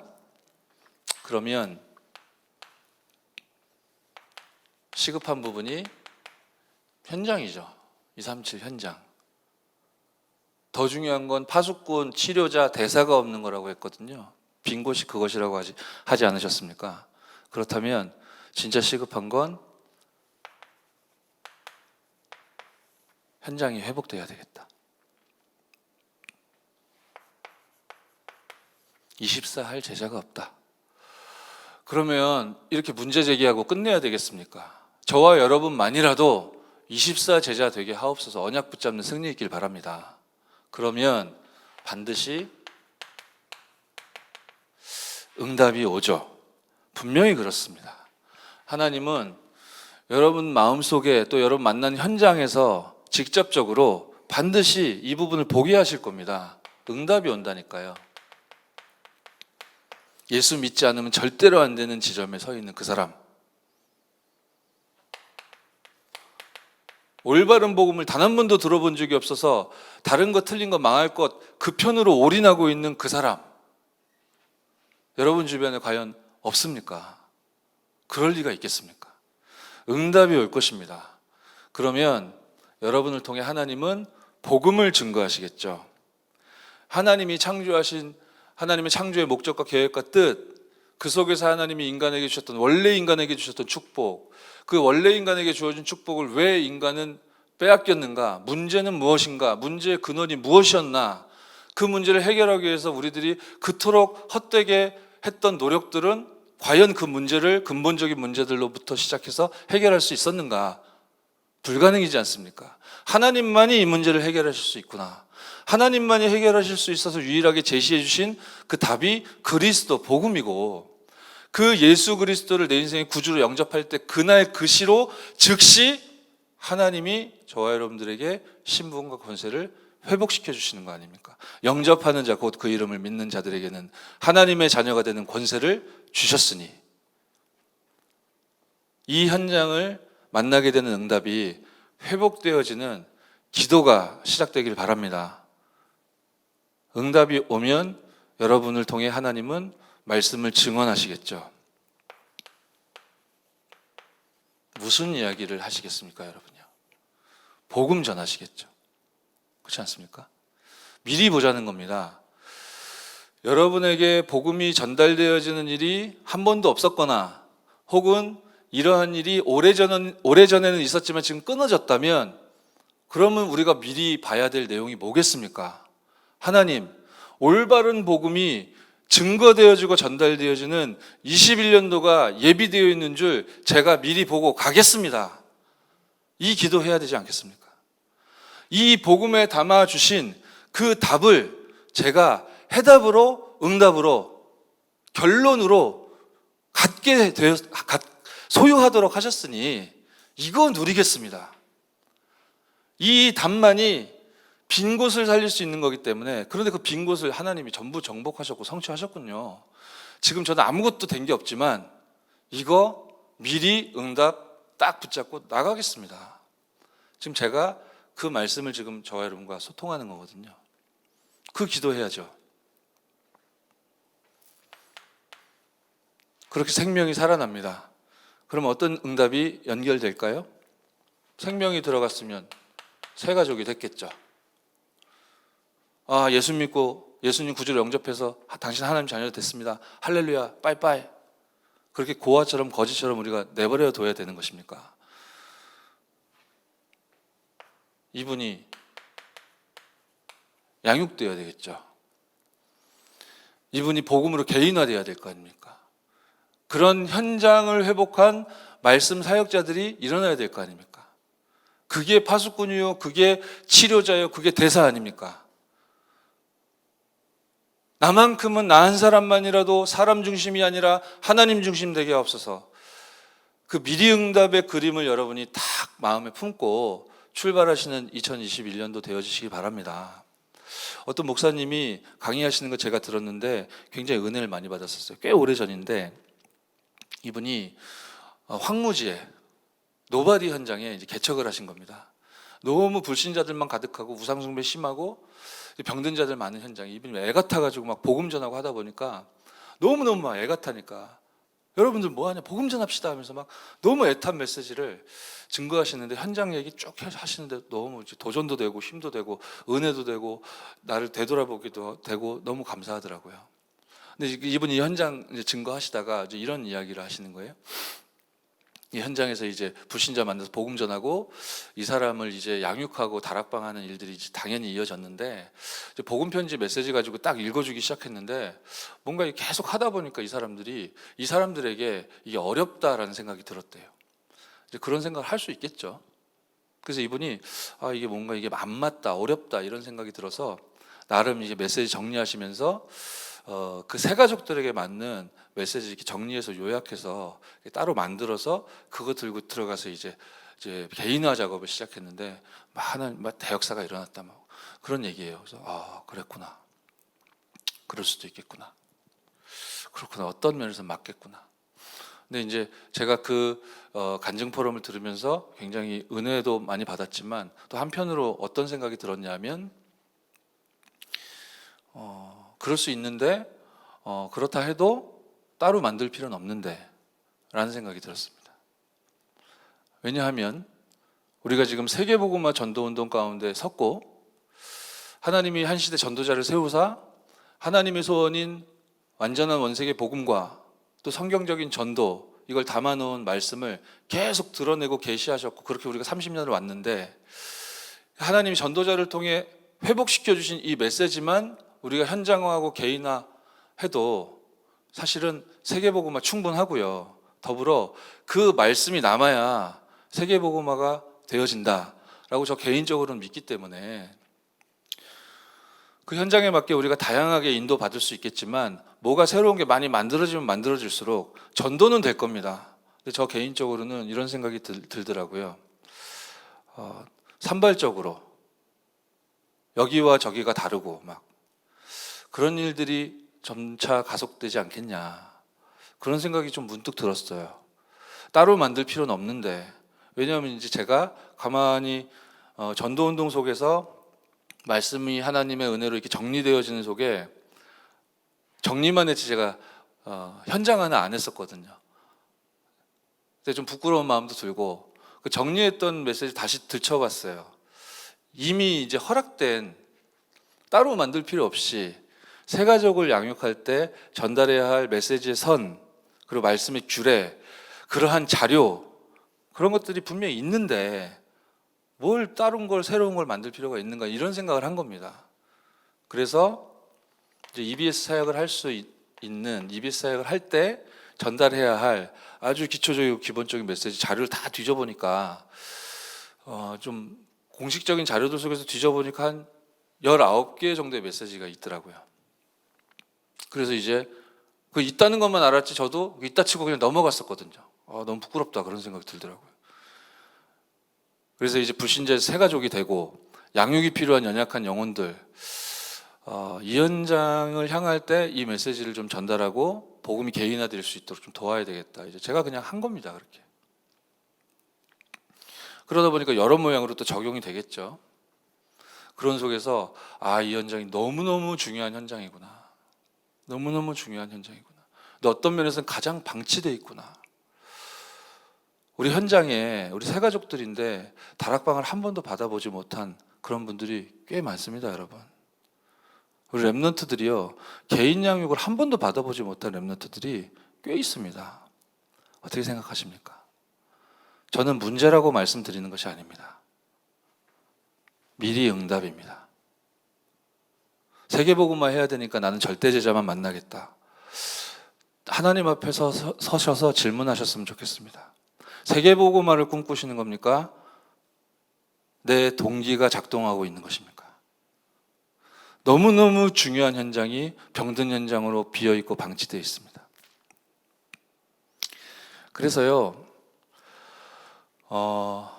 그러면 시급한 부분이 현장이죠. 237 현장. 더 중요한 건 파수꾼, 치료자, 대사가 없는 거라고 했거든요. 빈 곳이 그것이라고 하지 않으셨습니까? 그렇다면 진짜 시급한 건 현장이 회복돼야 되겠다. 24 할 제자가 없다. 그러면 이렇게 문제 제기하고 끝내야 되겠습니까? 저와 여러분만이라도 24 제자 되게 하옵소서. 언약 붙잡는 승리 있길 바랍니다. 그러면 반드시 응답이 오죠. 분명히 그렇습니다. 하나님은 여러분 마음속에 또 여러분 만난 현장에서 직접적으로 반드시 이 부분을 보게 하실 겁니다. 응답이 온다니까요. 예수 믿지 않으면 절대로 안 되는 지점에 서 있는 그 사람. 올바른 복음을 단 한 번도 들어본 적이 없어서 다른 거 틀린 거 망할 것 그 편으로 올인하고 있는 그 사람. 여러분 주변에 과연 없습니까? 그럴 리가 있겠습니까? 응답이 올 것입니다. 그러면 여러분을 통해 하나님은 복음을 증거하시겠죠. 하나님이 창조하신 하나님의 창조의 목적과 계획과 뜻, 그 속에서 하나님이 인간에게 주셨던 원래 인간에게 주셨던 축복, 그 원래 인간에게 주어진 축복을 왜 인간은 빼앗겼는가? 문제는 무엇인가? 문제의 근원이 무엇이었나? 그 문제를 해결하기 위해서 우리들이 그토록 헛되게 했던 노력들은 과연 그 문제를 근본적인 문제들로부터 시작해서 해결할 수 있었는가? 불가능이지 않습니까? 하나님만이 이 문제를 해결하실 수 있구나. 하나님만이 해결하실 수 있어서 유일하게 제시해 주신 그 답이 그리스도 복음이고, 그 예수 그리스도를 내 인생의 구주로 영접할 때 그날 그 시로 즉시 하나님이 저와 여러분들에게 신분과 권세를 회복시켜 주시는 거 아닙니까? 영접하는 자, 곧 그 이름을 믿는 자들에게는 하나님의 자녀가 되는 권세를 주셨으니, 이 현장을 만나게 되는 응답이 회복되어지는 기도가 시작되길 바랍니다. 응답이 오면 여러분을 통해 하나님은 말씀을 증언하시겠죠. 무슨 이야기를 하시겠습니까, 여러분요? 복음 전하시겠죠. 그렇지 않습니까? 미리 보자는 겁니다. 여러분에게 복음이 전달되어지는 일이 한 번도 없었거나, 혹은 이러한 일이 오래전에는 있었지만 지금 끊어졌다면, 그러면 우리가 미리 봐야 될 내용이 뭐겠습니까? 하나님, 올바른 복음이 증거되어지고 전달되어지는 21년도가 예비되어 있는 줄 제가 미리 보고 가겠습니다. 이 기도해야 되지 않겠습니까? 이 복음에 담아주신 그 답을 제가 해답으로, 응답으로, 결론으로 소유하도록 하셨으니 이거 누리겠습니다. 이 답만이 빈 곳을 살릴 수 있는 거기 때문에, 그런데 그 빈 곳을 하나님이 전부 정복하셨고 성취하셨군요. 지금 저는 아무것도 된 게 없지만 이거 미리 응답 딱 붙잡고 나가겠습니다. 지금 제가 그 말씀을 지금 저와 여러분과 소통하는 거거든요. 그 기도해야죠. 그렇게 생명이 살아납니다. 그럼 어떤 응답이 연결될까요? 생명이 들어갔으면 새 가족이 됐겠죠. 아, 예수 믿고 예수님 구주를 영접해서 당신 하나님 자녀가 됐습니다. 할렐루야, 빠이빠이. 그렇게 고아처럼 거지처럼 우리가 내버려 둬야 되는 것입니까? 이분이 양육되어야 되겠죠. 이분이 복음으로 개인화되어야 될 거 아닙니까? 그런 현장을 회복한 말씀 사역자들이 일어나야 될 거 아닙니까? 그게 파수꾼이요, 그게 치료자요, 그게 대사 아닙니까? 나만큼은 나 한 사람만이라도 사람 중심이 아니라 하나님 중심 되게 하옵소서. 그 미리 응답의 그림을 여러분이 딱 마음에 품고 출발하시는 2021년도 되어지시기 바랍니다. 어떤 목사님이 강의하시는 거 제가 들었는데 굉장히 은혜를 많이 받았었어요. 꽤 오래전인데, 이분이 황무지에 노바디 현장에 이제 개척을 하신 겁니다. 너무 불신자들만 가득하고 우상숭배 심하고 병든 자들 많은 현장에 이분이 애 같아가지고 막 복음 전하고 하다 보니까 너무너무 막 애 같으니까, 여러분들 뭐 하냐, 복음 전합시다 하면서 막 너무 애탄 메시지를 증거하시는데, 현장 얘기 쭉 하시는데 너무 도전도 되고 힘도 되고 은혜도 되고 나를 되돌아보기도 되고 너무 감사하더라고요. 근데 이분이 현장 이제 증거하시다가 이제 이런 이야기를 하시는 거예요. 이 현장에서 이제 불신자 만나서 복음 전하고 이 사람을 이제 양육하고 다락방하는 일들이 이제 당연히 이어졌는데, 이제 복음 편지 메시지 가지고 딱 읽어주기 시작했는데, 뭔가 계속 하다 보니까 이 사람들에게 이게 어렵다라는 생각이 들었대요. 이제 그런 생각을 할 수 있겠죠. 그래서 이분이 이게 뭔가 이게 안 맞다, 어렵다 이런 생각이 들어서 나름 이제 메시지 정리하시면서 그 새 가족들에게 맞는 메시지 이렇게 정리해서 요약해서 따로 만들어서 그거 들고 들어가서 이제 개인화 작업을 시작했는데, 많은 대역사가 일어났다, 뭐 그런 얘기예요. 그래서 그랬구나, 그럴 수도 있겠구나, 그렇구나, 어떤 면에서 맞겠구나. 근데 이제 제가 그 간증 포럼을 들으면서 굉장히 은혜도 많이 받았지만, 또 한편으로 어떤 생각이 들었냐면, 그럴 수 있는데 그렇다 해도 따로 만들 필요는 없는데 라는 생각이 들었습니다. 왜냐하면 우리가 지금 세계복음화 전도운동 가운데 섰고, 하나님이 한 시대 전도자를 세우사 하나님의 소원인 완전한 원세계 복음과 또 성경적인 전도, 이걸 담아놓은 말씀을 계속 드러내고 계시하셨고, 그렇게 우리가 30년을 왔는데, 하나님이 전도자를 통해 회복시켜 주신 이 메시지만 우리가 현장화하고 개인화해도 사실은 세계복음화 충분하고요. 더불어 그 말씀이 남아야 세계복음화가 되어진다라고 저 개인적으로는 믿기 때문에, 그 현장에 맞게 우리가 다양하게 인도받을 수 있겠지만 뭐가 새로운 게 많이 만들어지면 만들어질수록 전도는 될 겁니다. 근데 저 개인적으로는 이런 생각이 들더라고요. 산발적으로 여기와 저기가 다르고 막 그런 일들이 점차 가속되지 않겠냐, 그런 생각이 좀 문득 들었어요. 따로 만들 필요는 없는데, 왜냐하면 이제 제가 가만히 전도운동 속에서 말씀이 하나님의 은혜로 이렇게 정리되어지는 속에 정리만 했지 제가 현장화는 안 했었거든요. 근데 좀 부끄러운 마음도 들고 그 정리했던 메시지 다시 들춰봤어요. 이미 이제 허락된, 따로 만들 필요 없이 새 가족을 양육할 때 전달해야 할 메시지의 선, 그리고 말씀의 규례, 그러한 자료, 그런 것들이 분명히 있는데 뭘 다른 걸, 새로운 걸 만들 필요가 있는가, 이런 생각을 한 겁니다. 그래서 이제 EBS 사역을 할 수 있는, EBS 사역을 할 때 전달해야 할 아주 기초적이고 기본적인 메시지 자료를 다 뒤져보니까 좀 공식적인 자료들 속에서 뒤져보니까 한 19개 정도의 메시지가 있더라고요. 그래서 이제 그 있다는 것만 알았지 저도 있다 치고 그냥 넘어갔었거든요. 너무 부끄럽다, 그런 생각이 들더라고요. 그래서 이제 불신자에서 새 가족이 되고 양육이 필요한 연약한 영혼들, 이 현장을 향할 때 이 메시지를 좀 전달하고 복음이 개인화될 수 있도록 좀 도와야 되겠다. 이제 제가 그냥 한 겁니다, 그렇게. 그러다 보니까 여러 모양으로 또 적용이 되겠죠. 그런 속에서 이 현장이 너무너무 중요한 현장이구나. 너무너무 중요한 현장이구나. 근데 어떤 면에서는 가장 방치되어 있구나. 우리 현장에 우리 새 가족들인데 다락방을 한 번도 받아보지 못한 그런 분들이 꽤 많습니다, 여러분. 우리 랩런트들이요, 개인 양육을 한 번도 받아보지 못한 랩런트들이 꽤 있습니다. 어떻게 생각하십니까? 저는 문제라고 말씀드리는 것이 아닙니다. 미리 응답입니다. 세계복음화 해야 되니까 나는 절대제자만 만나겠다. 하나님 앞에 서셔서 질문하셨으면 좋겠습니다. 세계복음화를 꿈꾸시는 겁니까? 내 동기가 작동하고 있는 것입니까? 너무너무 중요한 현장이 병든 현장으로 비어있고 방치되어 있습니다. 그래서요,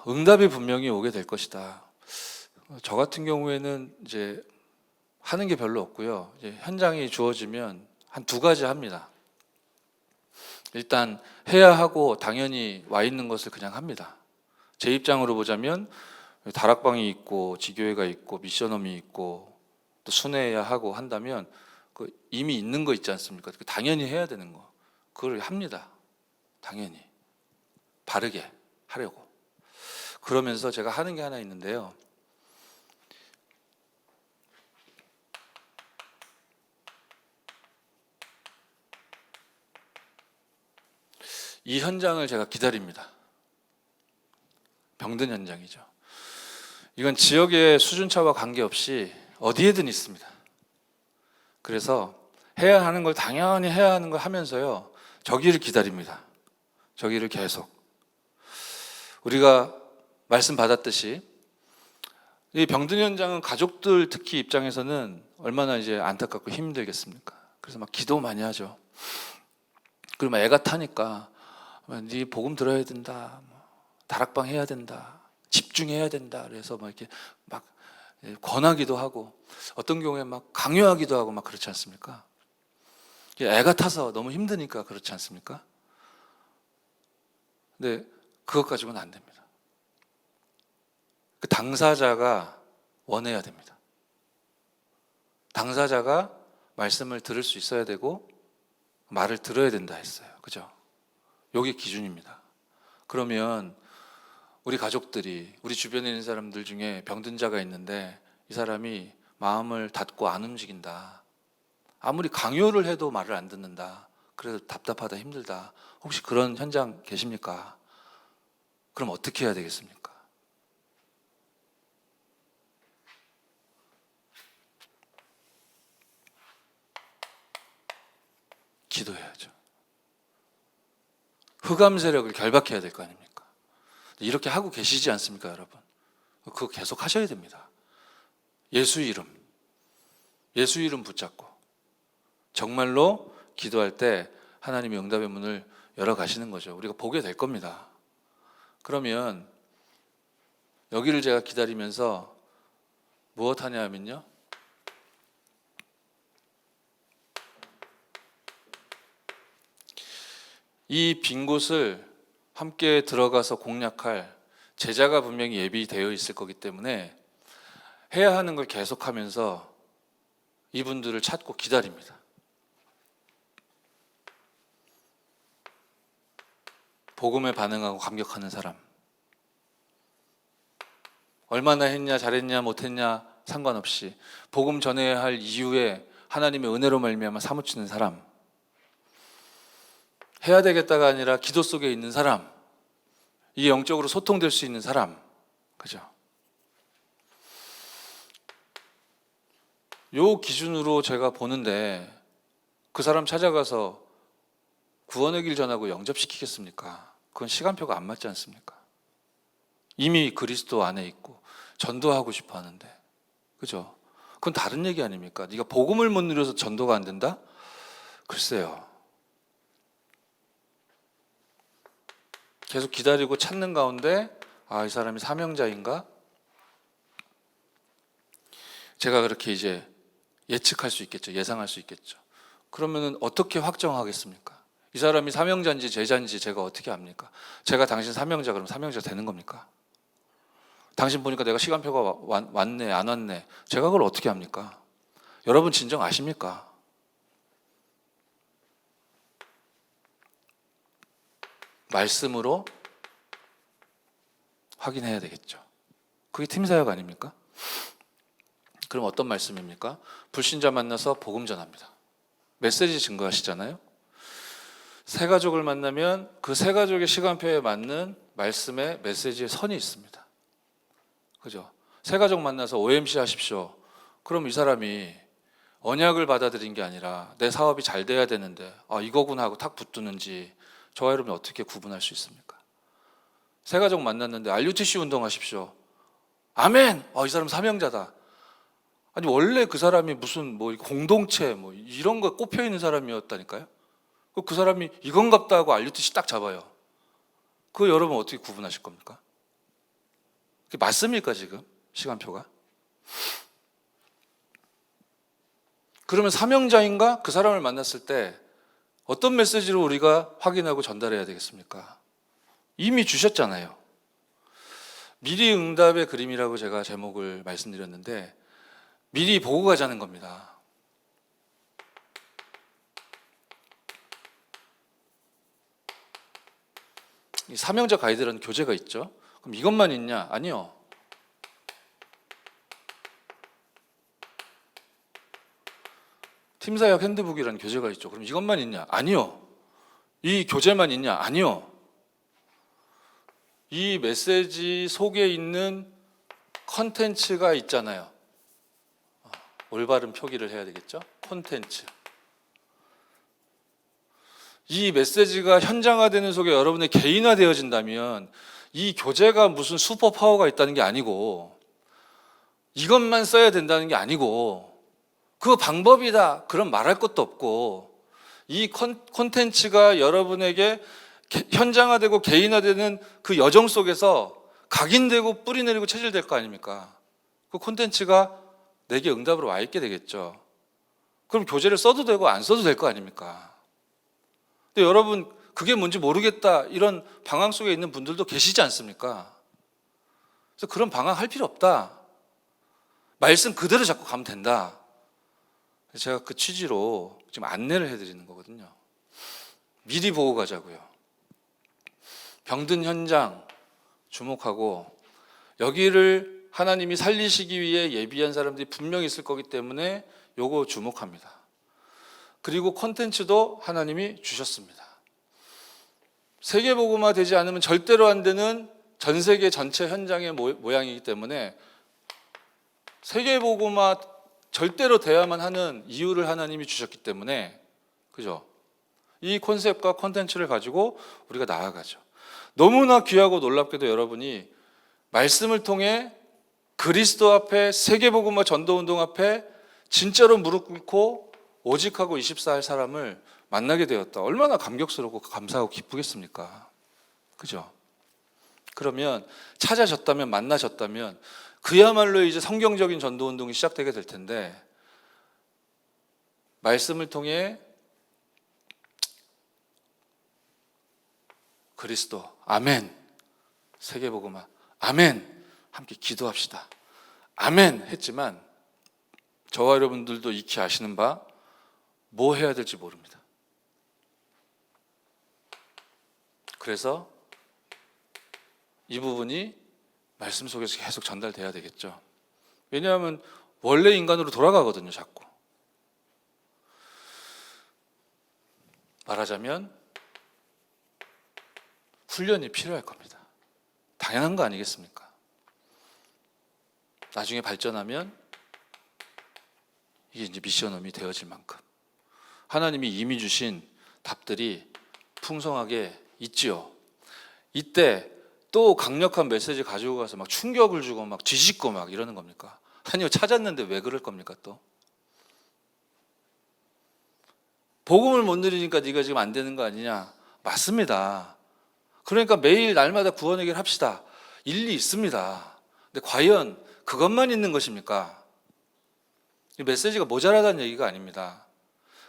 응답이 분명히 오게 될 것이다. 저 같은 경우에는 이제 하는 게 별로 없고요. 이제 현장이 주어지면 한 두 가지 합니다. 일단 해야 하고 당연히 와 있는 것을 그냥 합니다. 제 입장으로 보자면 다락방이 있고 지교회가 있고 미션홈이 있고 또 순회해야 하고 한다면 그 이미 있는 거 있지 않습니까? 당연히 해야 되는 거, 그걸 합니다. 당연히 바르게 하려고. 그러면서 제가 하는 게 하나 있는데요. 이 현장을 제가 기다립니다. 병든 현장이죠. 이건 지역의 수준차와 관계없이 어디에든 있습니다. 그래서 해야 하는 걸 당연히 해야 하는 걸 하면서요, 저기를 기다립니다. 저기를 계속. 우리가 말씀 받았듯이 이 병든 현장은 가족들 특히 입장에서는 얼마나 이제 안타깝고 힘들겠습니까? 그래서 막 기도 많이 하죠. 그리고 막 애가 타니까 네 복음 들어야 된다, 다락방 해야 된다, 집중해야 된다. 그래서 막 이렇게 막 권하기도 하고 어떤 경우에 막 강요하기도 하고 막 그렇지 않습니까? 애가 타서 너무 힘드니까 그렇지 않습니까? 근데 그것 가지고는 안 됩니다. 그 당사자가 원해야 됩니다. 당사자가 말씀을 들을 수 있어야 되고 말을 들어야 된다 했어요. 그죠? 이게 기준입니다. 그러면 우리 가족들이, 우리 주변에 있는 사람들 중에 병든 자가 있는데 이 사람이 마음을 닫고 안 움직인다, 아무리 강요를 해도 말을 안 듣는다, 그래도 답답하다, 힘들다, 혹시 그런 현장 계십니까? 그럼 어떻게 해야 되겠습니까? 기도해야죠. 흑암 세력을 결박해야 될 거 아닙니까? 이렇게 하고 계시지 않습니까, 여러분? 그거 계속 하셔야 됩니다. 예수 이름 붙잡고 정말로 기도할 때 하나님이 응답의 문을 열어 가시는 거죠. 우리가 보게 될 겁니다. 그러면 여기를 제가 기다리면서 무엇하냐 하면요, 이 빈 곳을 함께 들어가서 공략할 제자가 분명히 예비되어 있을 거기 때문에 해야 하는 걸 계속하면서 이분들을 찾고 기다립니다. 복음에 반응하고 감격하는 사람, 얼마나 했냐, 잘했냐, 못했냐 상관없이 복음 전해야 할 이유에 하나님의 은혜로 말미암아 사무치는 사람, 해야 되겠다가 아니라 기도 속에 있는 사람, 이게 영적으로 소통될 수 있는 사람, 그죠? 요 기준으로 제가 보는데 그 사람 찾아가서 구원의 길 전하고 영접시키겠습니까? 그건 시간표가 안 맞지 않습니까? 이미 그리스도 안에 있고 전도하고 싶어 하는데, 그죠? 그건 다른 얘기 아닙니까? 네가 복음을 못 누려서 전도가 안 된다? 글쎄요. 계속 기다리고 찾는 가운데 이 사람이 사명자인가? 제가 그렇게 이제 예측할 수 있겠죠. 예상할 수 있겠죠. 그러면은 어떻게 확정하겠습니까? 이 사람이 사명자인지 제자인지 제가 어떻게 압니까? 제가 당신 사명자 그럼 사명자 되는 겁니까? 당신 보니까 내가 시간표가 왔네 안 왔네 제가 그걸 어떻게 합니까? 여러분 진정 아십니까? 말씀으로 확인해야 되겠죠. 그게 팀사역 아닙니까? 그럼 어떤 말씀입니까? 불신자 만나서 복음 전합니다. 메시지 증거하시잖아요. 세 가족을 만나면 그 세 가족의 시간표에 맞는 말씀의 메시지의 선이 있습니다. 그죠? 세 가족 만나서 OMC 하십시오. 그럼 이 사람이 언약을 받아들인 게 아니라 내 사업이 잘 돼야 되는데 이거구나 하고 탁 붙드는지 저와 여러분이 어떻게 구분할 수 있습니까? 세 가족 만났는데 RUTC 운동하십시오. 아멘! 이 사람 사명자다. 아니 원래 그 사람이 무슨 공동체 이런 거 꼽혀 있는 사람이었다니까요. 그 사람이 이건갑다 하고 RUTC 딱 잡아요. 그거 여러분 어떻게 구분하실 겁니까? 그게 맞습니까 지금 시간표가? 그러면 사명자인가? 그 사람을 만났을 때 어떤 메시지로 우리가 확인하고 전달해야 되겠습니까? 이미 주셨잖아요. 미리 응답의 그림이라고 제가 제목을 말씀드렸는데 미리 보고 가자는 겁니다. 이 사명자 가이드라는 교재가 있죠. 그럼 이것만 있냐? 아니요. 팀사역 핸드북이라는 교재가 있죠. 그럼 이것만 있냐? 아니요. 이 교재만 있냐? 아니요. 이 메시지 속에 있는 컨텐츠가 있잖아요. 올바른 표기를 해야 되겠죠? 콘텐츠. 이 메시지가 현장화되는 속에 여러분의 개인화되어진다면 이 교재가 무슨 슈퍼파워가 있다는 게 아니고 이것만 써야 된다는 게 아니고 그 방법이다 그럼 말할 것도 없고 이 콘텐츠가 여러분에게 현장화되고 개인화되는 그 여정 속에서 각인되고 뿌리내리고 체질될 거 아닙니까? 그 콘텐츠가 내게 응답으로 와 있게 되겠죠. 그럼 교재를 써도 되고 안 써도 될 거 아닙니까? 근데 여러분 그게 뭔지 모르겠다 이런 방황 속에 있는 분들도 계시지 않습니까? 그래서 그런 방황할 필요 없다. 말씀 그대로 잡고 가면 된다. 제가 그 취지로 지금 안내를 해드리는 거거든요. 미리 보고 가자고요. 병든 현장 주목하고 여기를 하나님이 살리시기 위해 예비한 사람들이 분명히 있을 거기 때문에 요거 주목합니다. 그리고 콘텐츠도 하나님이 주셨습니다. 세계복음화 되지 않으면 절대로 안 되는 전 세계 전체 현장의 모양이기 때문에 세계복음화 절대로 돼야만 하는 이유를 하나님이 주셨기 때문에 그죠? 이 콘셉트와 콘텐츠를 가지고 우리가 나아가죠. 너무나 귀하고 놀랍게도 여러분이 말씀을 통해 그리스도 앞에 세계복음화 전도운동 앞에 진짜로 무릎 꿇고 오직하고 24할 사람을 만나게 되었다. 얼마나 감격스럽고 감사하고 기쁘겠습니까? 그죠? 그러면 찾아졌다면 만나셨다면 그야말로 이제 성경적인 전도 운동이 시작되게 될 텐데, 말씀을 통해 그리스도, 아멘, 세계복음화, 아멘, 함께 기도합시다, 아멘 했지만 저와 여러분들도 익히 아시는 바 뭐 해야 될지 모릅니다. 그래서 이 부분이 말씀 속에서 계속 전달돼야 되겠죠. 왜냐하면 원래 인간으로 돌아가거든요, 자꾸. 말하자면 훈련이 필요할 겁니다. 당연한 거 아니겠습니까? 나중에 발전하면 이게 이제 미션홈이 되어질 만큼 하나님이 이미 주신 답들이 풍성하게 있지요. 이때 또 강력한 메시지 가지고 가서 막 충격을 주고 막 뒤집고 막 이러는 겁니까? 아니요, 찾았는데 왜 그럴 겁니까? 또 복음을 못 누리니까 네가 지금 안 되는 거 아니냐? 맞습니다. 그러니까 매일 날마다 구원 얘기를 합시다. 일리 있습니다. 근데 과연 그것만 있는 것입니까? 이 메시지가 모자라다는 얘기가 아닙니다.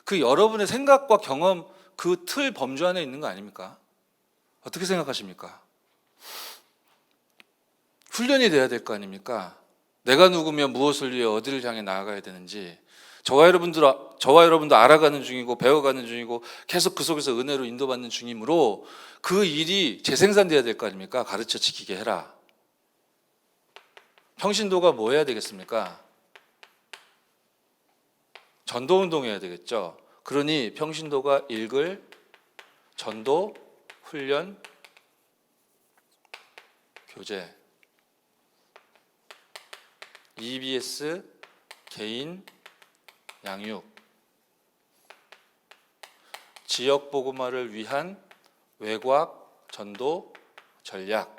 그 여러분의 생각과 경험, 그 틀 범주 안에 있는 거 아닙니까? 어떻게 생각하십니까? 훈련이 돼야 될 거 아닙니까? 내가 누구며 무엇을 위해 어디를 향해 나아가야 되는지 저와 여러분도 알아가는 중이고 배워가는 중이고 계속 그 속에서 은혜로 인도받는 중이므로 그 일이 재생산돼야 될 거 아닙니까? 가르쳐 지키게 해라. 평신도가 뭐 해야 되겠습니까? 전도운동 해야 되겠죠. 그러니 평신도가 읽을 전도, 훈련, 교재, EBS, 개인, 양육, 지역 복음화를 위한 외곽, 전도, 전략,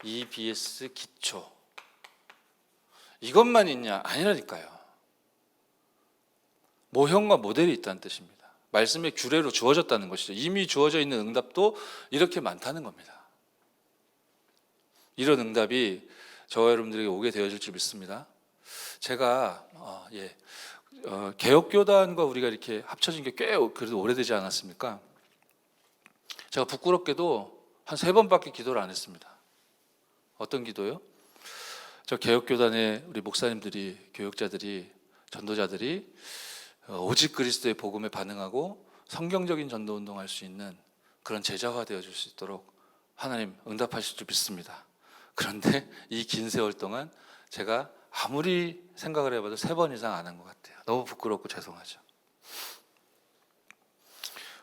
EBS 기초. 이것만 있냐? 아니라니까요. 모형과 모델이 있다는 뜻입니다. 말씀의 규례로 주어졌다는 것이죠. 이미 주어져 있는 응답도 이렇게 많다는 겁니다. 이런 응답이 저와 여러분들에게 오게 되어질 줄 믿습니다. 제가 개혁교단과 우리가 이렇게 합쳐진 게 꽤 그래도 오래되지 않았습니까? 제가 부끄럽게도 한 3번밖에 기도를 안 했습니다. 어떤 기도요? 저 개혁교단의 우리 목사님들이, 교육자들이, 전도자들이 오직 그리스도의 복음에 반응하고 성경적인 전도운동할 수 있는 그런 제자화 되어줄 수 있도록 하나님 응답하실 줄 믿습니다. 그런데 이 긴 세월 동안 제가 아무리 생각을 해봐도 3번 이상 안 한 것 같아요. 너무 부끄럽고 죄송하죠.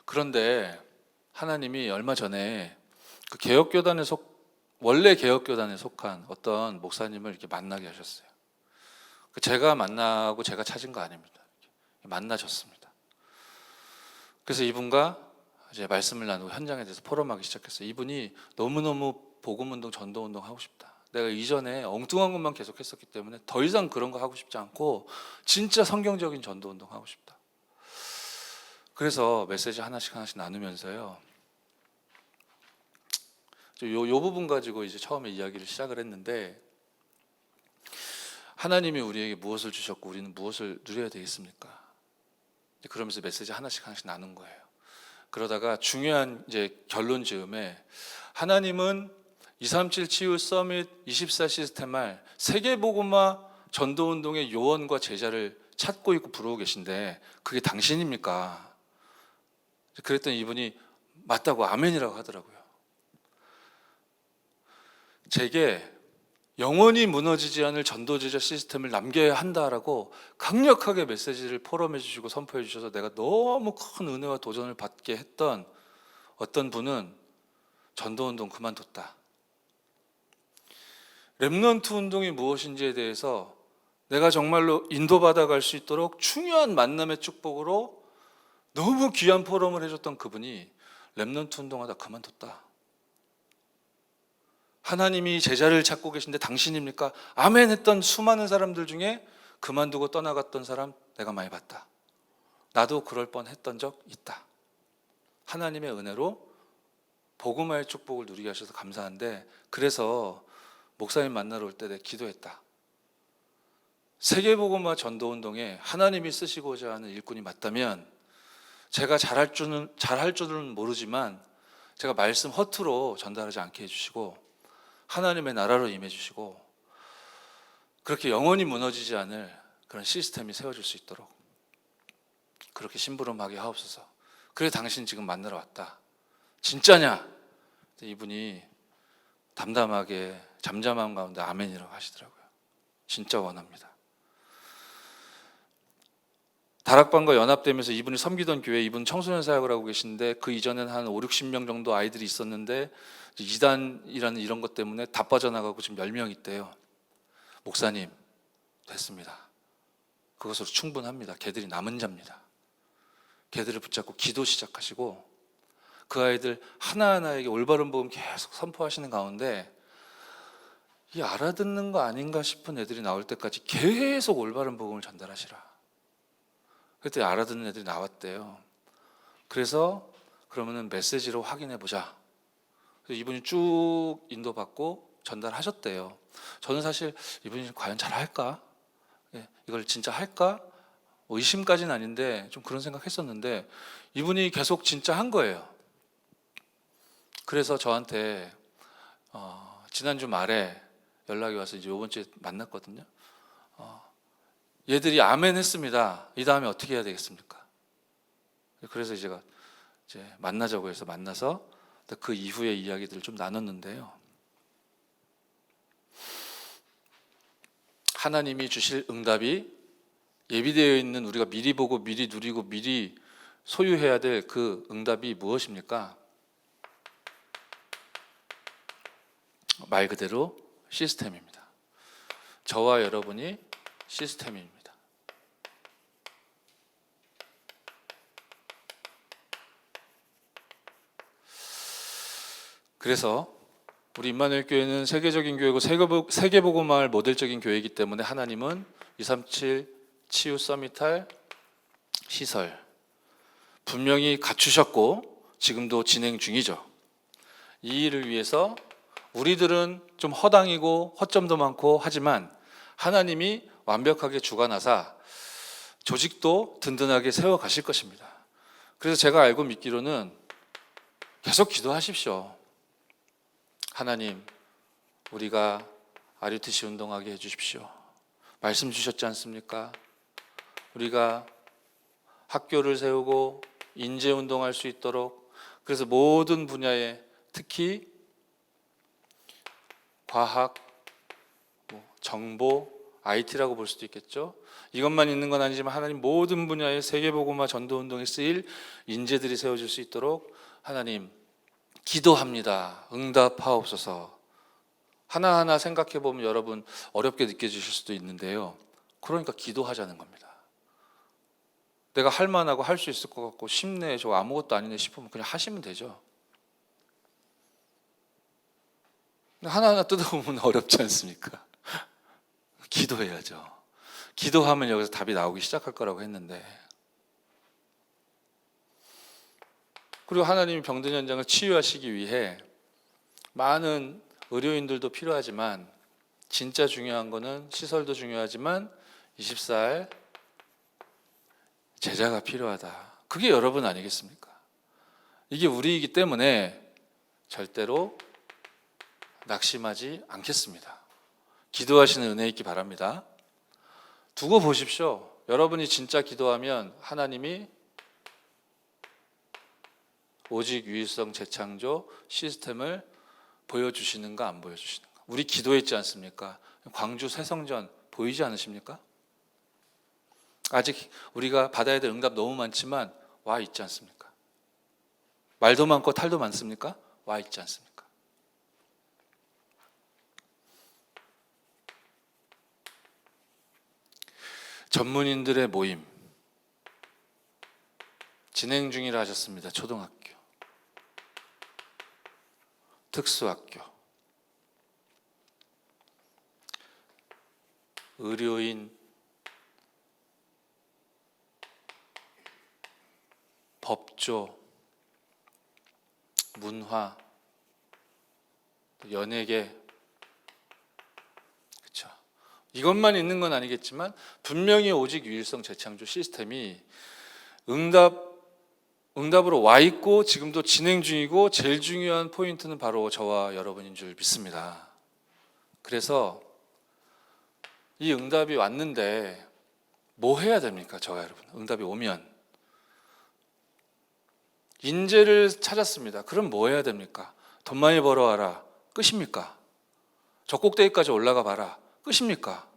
그런데 하나님이 얼마 전에 그 원래 개혁교단에 속한 어떤 목사님을 이렇게 만나게 하셨어요. 제가 만나고 제가 찾은 거 아닙니다. 만나셨습니다. 그래서 이분과 이제 말씀을 나누고 현장에 대해서 포럼하기 시작했어요. 이분이 너무너무 복음운동, 전도운동 하고 싶다. 내가 이전에 엉뚱한 것만 계속 했었기 때문에 더 이상 그런 거 하고 싶지 않고 진짜 성경적인 전도운동 하고 싶다. 그래서 메시지 하나씩 나누면서요. 요 부분 가지고 이제 처음에 이야기를 시작을 했는데, 하나님이 우리에게 무엇을 주셨고 우리는 무엇을 누려야 되겠습니까? 그러면서 메시지 하나씩 나눈 거예요. 그러다가 중요한 이제 결론 지음에 하나님은 237 치유 서밋 24 시스템할 세계복음화 전도운동의 요원과 제자를 찾고 있고 부르고 계신데 그게 당신입니까? 그랬더니 이분이 맞다고 아멘이라고 하더라고요. 제게 영원히 무너지지 않을 전도제자 시스템을 남겨야 한다라고 강력하게 메시지를 포럼해 주시고 선포해 주셔서 내가 너무 큰 은혜와 도전을 받게 했던 어떤 분은 전도운동 그만뒀다. 렘넌트 운동이 무엇인지에 대해서 내가 정말로 인도받아 갈 수 있도록 중요한 만남의 축복으로 너무 귀한 포럼을 해줬던 그분이 렘넌트 운동하다 그만뒀다. 하나님이 제자를 찾고 계신데 당신입니까? 아멘 했던 수많은 사람들 중에 그만두고 떠나갔던 사람 내가 많이 봤다. 나도 그럴 뻔했던 적 있다. 하나님의 은혜로 복음화의 축복을 누리게 하셔서 감사한데, 그래서 목사님 만나러 올 때 내가 기도했다. 세계복음화 전도운동에 하나님이 쓰시고자 하는 일꾼이 맞다면 제가 잘할 줄은 모르지만 제가 말씀 허투루 전달하지 않게 해주시고 하나님의 나라로 임해 주시고 그렇게 영원히 무너지지 않을 그런 시스템이 세워질 수 있도록 그렇게 심부름하게 하옵소서. 그래 당신 지금 만나러 왔다. 진짜냐? 이분이 담담하게 잠잠한 가운데 아멘이라고 하시더라고요. 진짜 원합니다. 다락방과 연합되면서 이분이 섬기던 교회, 이분 청소년 사역을 하고 계신데 그 이전에는 한 5, 60명 정도 아이들이 있었는데 이단이라는 이런 것 때문에 다 빠져나가고 지금 10명 있대요. 목사님, 됐습니다. 그것으로 충분합니다. 걔들이 남은 자입니다. 걔들을 붙잡고 기도 시작하시고 그 아이들 하나하나에게 올바른 복음 계속 선포하시는 가운데 이 알아듣는 거 아닌가 싶은 애들이 나올 때까지 계속 올바른 복음을 전달하시라. 그때 알아듣는 애들이 나왔대요. 그래서 그러면은 메시지로 확인해 보자. 이분이 쭉 인도받고 전달하셨대요. 저는 사실 이분이 과연 잘할까? 이걸 진짜 할까? 의심까지는 아닌데 좀 그런 생각했었는데 이분이 계속 진짜 한 거예요. 그래서 저한테 지난주 말에 연락이 와서 이제 이번 주에 만났거든요. 얘들이 아멘 했습니다. 이 다음에 어떻게 해야 되겠습니까? 그래서 제가 이제 만나자고 해서 만나서 그 이후의 이야기들을 좀 나눴는데요. 하나님이 주실 응답이 예비되어 있는 우리가 미리 보고 미리 누리고 미리 소유해야 될 그 응답이 무엇입니까? 말 그대로 시스템입니다. 저와 여러분이 시스템입니다. 그래서 우리 임마누엘 교회는 세계적인 교회고 세계복음화를 모델적인 교회이기 때문에 하나님은 237 치유 서밋할 시설 분명히 갖추셨고 지금도 진행 중이죠. 이 일을 위해서 우리들은 좀 허당이고 허점도 많고 하지만 하나님이 완벽하게 주관하사 조직도 든든하게 세워 가실 것입니다. 그래서 제가 알고 믿기로는 계속 기도하십시오. 하나님, 우리가 RUTC 운동하게 해주십시오. 말씀 주셨지 않습니까? 우리가 학교를 세우고 인재 운동할 수 있도록 그래서 모든 분야에 특히 과학, 정보, IT라고 볼 수도 있겠죠. 이것만 있는 건 아니지만 하나님 모든 분야의 세계복음화 전도운동에 쓰일 인재들이 세워질 수 있도록 하나님 기도합니다. 응답하옵소서. 하나하나 생각해 보면 여러분 어렵게 느껴지실 수도 있는데요. 그러니까 기도하자는 겁니다. 내가 할 만하고 할 수 있을 것 같고 쉽네, 저 아무것도 아니네 싶으면 그냥 하시면 되죠. 하나하나 뜯어보면 어렵지 않습니까? 기도해야죠. 기도하면 여기서 답이 나오기 시작할 거라고 했는데 그리고 하나님이 병든 현장을 치유하시기 위해 많은 의료인들도 필요하지만 진짜 중요한 거는 시설도 중요하지만 24일 제자가 필요하다. 그게 여러분 아니겠습니까? 이게 우리이기 때문에 절대로 낙심하지 않겠습니다. 기도하시는 은혜 있기 바랍니다. 두고 보십시오. 여러분이 진짜 기도하면 하나님이 오직 유일성 재창조 시스템을 보여주시는가 안 보여주시는가. 우리 기도했지 않습니까? 광주 새성전 보이지 않으십니까? 아직 우리가 받아야 될 응답 너무 많지만 와 있지 않습니까? 말도 많고 탈도 많습니까? 와 있지 않습니까? 전문인들의 모임 진행 중이라 하셨습니다. 초등학교, 특수학교, 의료인, 법조, 문화, 연예계, 그렇죠. 이것만 있는 건 아니겠지만 분명히 오직 유일성 재창조 시스템이 응답으로 와 있고 지금도 진행 중이고 제일 중요한 포인트는 바로 저와 여러분인 줄 믿습니다. 그래서 이 응답이 왔는데 뭐 해야 됩니까? 저와 여러분, 응답이 오면 인재를 찾았습니다. 그럼 뭐 해야 됩니까? 돈 많이 벌어와라, 끝입니까? 저 꼭대기까지 올라가 봐라, 끝입니까?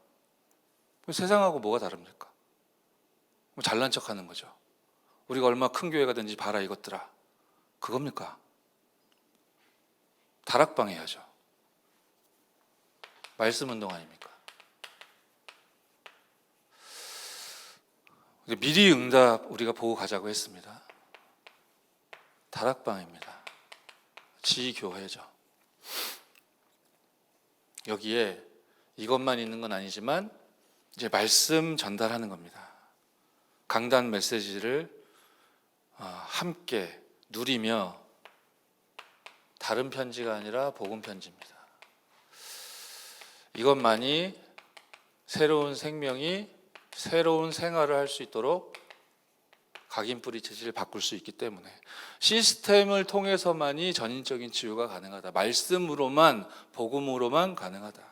세상하고 뭐가 다릅니까? 잘난 척하는 거죠. 우리가 얼마나 큰 교회가 된지 봐라 이것들아, 그겁니까? 다락방 해야죠. 말씀 운동 아닙니까? 미리 응답 우리가 보고 가자고 했습니다. 다락방입니다. 지교회죠. 여기에 이것만 있는 건 아니지만 이제 말씀 전달하는 겁니다. 강단 메시지를 함께 누리며, 다른 편지가 아니라 복음 편지입니다. 이것만이 새로운 생명이 새로운 생활을 할 수 있도록 각인뿌리 체질을 바꿀 수 있기 때문에 시스템을 통해서만이 전인적인 치유가 가능하다. 말씀으로만, 복음으로만 가능하다.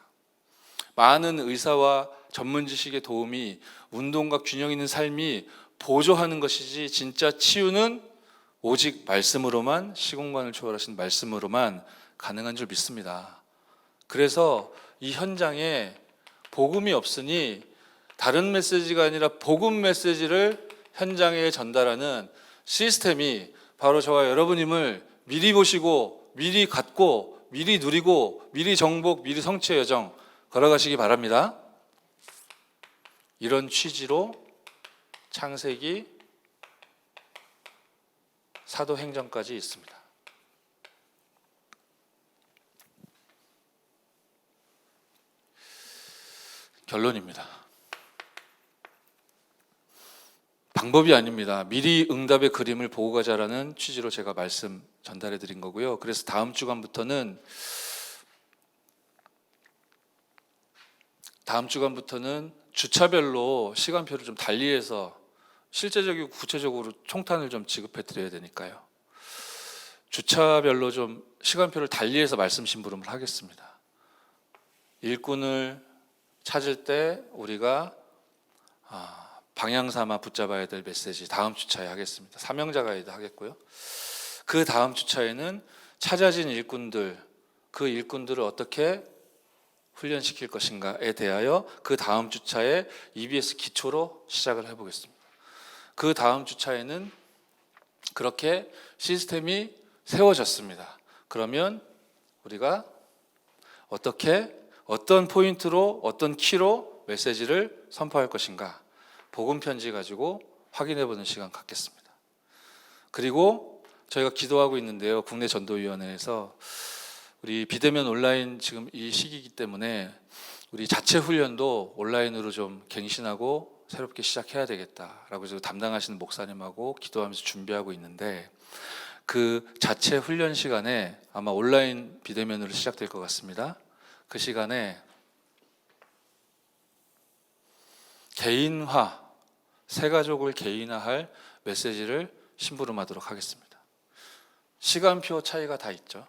많은 의사와 전문 지식의 도움이, 운동과 균형 있는 삶이 보조하는 것이지 진짜 치유는 오직 말씀으로만, 시공간을 초월하신 말씀으로만 가능한 줄 믿습니다. 그래서 이 현장에 복음이 없으니 다른 메시지가 아니라 복음 메시지를 현장에 전달하는 시스템이 바로 저와 여러분임을 미리 보시고 미리 갖고 미리 누리고 미리 정복, 미리 성취의 여정 걸어가시기 바랍니다. 이런 취지로 창세기, 사도행전까지 있습니다. 결론입니다. 방법이 아닙니다. 미리 응답의 그림을 보고 가자라는 취지로 제가 말씀 전달해 드린 거고요. 그래서 다음 주간부터는 주차별로 시간표를 좀 달리해서 실제적이고 구체적으로 총탄을 좀 지급해 드려야 되니까요. 주차별로 좀 시간표를 달리해서 말씀 심부름을 하겠습니다. 일꾼을 찾을 때 우리가 방향 삼아 붙잡아야 될 메시지 다음 주차에 하겠습니다. 사명자 가이드 하겠고요. 그 다음 주차에는 찾아진 일꾼들, 그 일꾼들을 어떻게 훈련시킬 것인가에 대하여 그 다음 주차에 EBS 기초로 시작을 해보겠습니다. 그 다음 주차에는 그렇게 시스템이 세워졌습니다. 그러면 우리가 어떻게, 어떤 포인트로, 어떤 키로 메시지를 선포할 것인가, 복음 편지 가지고 확인해보는 시간 갖겠습니다. 그리고 저희가 기도하고 있는데요. 국내 전도위원회에서 우리 비대면 온라인 지금 이 시기이기 때문에 우리 자체 훈련도 온라인으로 좀 갱신하고 새롭게 시작해야 되겠다라고 해서 담당하시는 목사님하고 기도하면서 준비하고 있는데, 그 자체 훈련 시간에 아마 온라인 비대면으로 시작될 것 같습니다. 그 시간에 개인화, 새 가족을 개인화할 메시지를 심부름하도록 하겠습니다. 시간표 차이가 다 있죠.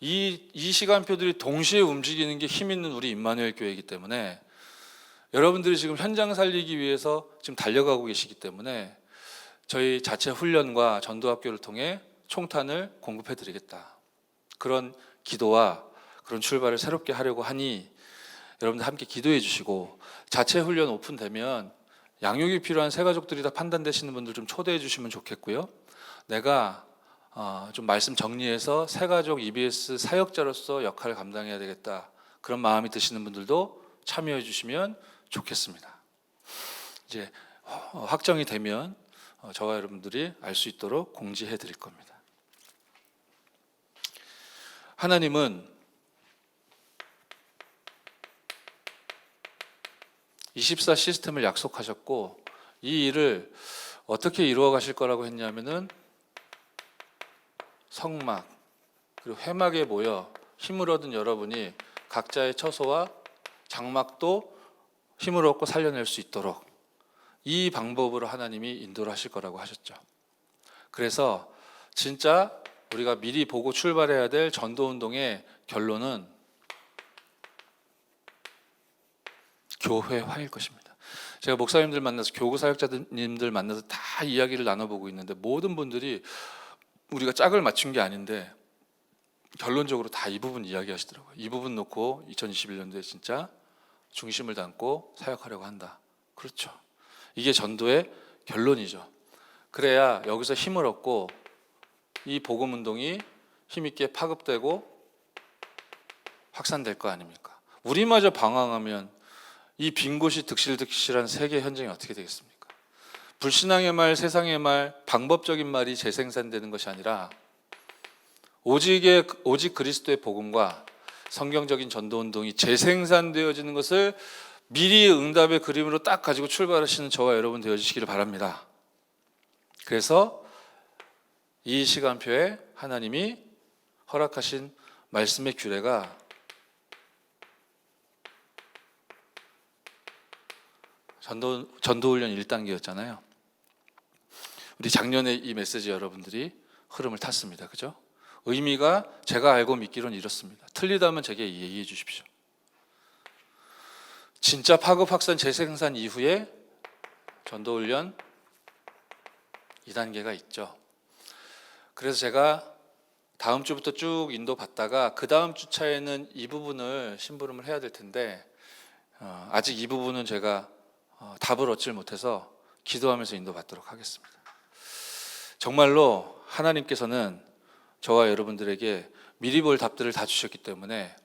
이 시간표들이 동시에 움직이는 게 힘 있는 우리 임마누엘 교회이기 때문에 여러분들이 지금 현장 살리기 위해서 지금 달려가고 계시기 때문에 저희 자체 훈련과 전도학교를 통해 총탄을 공급해 드리겠다. 그런 기도와 그런 출발을 새롭게 하려고 하니 여러분들 함께 기도해 주시고, 자체 훈련 오픈되면 양육이 필요한 새 가족들이 다 판단되시는 분들 좀 초대해 주시면 좋겠고요. 내가 좀 말씀 정리해서 새 가족 EBS 사역자로서 역할을 감당해야 되겠다, 그런 마음이 드시는 분들도 참여해 주시면 좋겠습니다. 이제 확정이 되면 저와 여러분들이 알 수 있도록 공지해 드릴 겁니다. 하나님은 24 시스템을 약속하셨고 이 일을 어떻게 이루어 가실 거라고 했냐면은 성막, 그리고 회막에 모여 힘을 얻은 여러분이 각자의 처소와 장막도 힘을 얻고 살려낼 수 있도록 이 방법으로 하나님이 인도를 하실 거라고 하셨죠. 그래서 진짜 우리가 미리 보고 출발해야 될 전도운동의 결론은 교회화일 것입니다. 제가 목사님들 만나서 교구 사역자님들 만나서 다 이야기를 나눠보고 있는데 모든 분들이 우리가 짝을 맞춘 게 아닌데 결론적으로 다 이 부분 이야기하시더라고요. 이 부분 놓고 2021년도에 진짜 중심을 담고 사역하려고 한다. 그렇죠. 이게 전도의 결론이죠. 그래야 여기서 힘을 얻고 이 복음 운동이 힘있게 파급되고 확산될 거 아닙니까? 우리마저 방황하면 이 빈 곳이 득실득실한 세계 현장이 어떻게 되겠습니까? 불신앙의 말, 세상의 말, 방법적인 말이 재생산되는 것이 아니라 오직 그리스도의 복음과 성경적인 전도운동이 재생산되어지는 것을 미리 응답의 그림으로 딱 가지고 출발하시는 저와 여러분 되어주시기를 바랍니다. 그래서 이 시간표에 하나님이 허락하신 말씀의 규례가 전도훈련 1단계였잖아요. 우리 작년에 이 메시지 여러분들이 흐름을 탔습니다. 그죠? 의미가 제가 알고 믿기로는 이렇습니다. 틀리다면 제게 얘기해 주십시오. 진짜 파급 확산 재생산 이후에 전도훈련 2단계가 있죠. 그래서 제가 다음 주부터 쭉 인도 받다가 그 다음 주차에는 이 부분을 심부름을 해야 될 텐데 아직 이 부분은 제가 답을 얻질 못해서 기도하면서 인도 받도록 하겠습니다. 정말로 하나님께서는 저와 여러분들에게 미리 볼 답들을 다 주셨기 때문에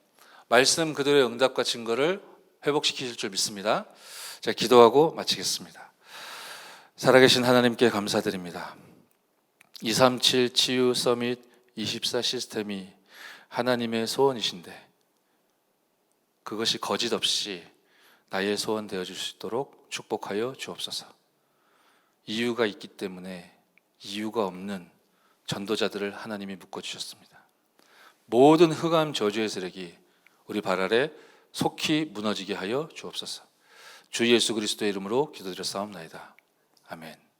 말씀 그대로의 응답과 증거를 회복시키실 줄 믿습니다. 제가 기도하고 마치겠습니다. 살아계신 하나님께 감사드립니다. 237 치유 서밋 24 시스템이 하나님의 소원이신데 그것이 거짓 없이 나의 소원 되어줄 수 있도록 축복하여 주옵소서. 이유가 있기 때문에 이유가 없는 전도자들을 하나님이 묶어주셨습니다. 모든 흑암 저주의 세력이 우리 발 아래 속히 무너지게 하여 주옵소서. 주 예수 그리스도의 이름으로 기도드렸사옵나이다. 아멘.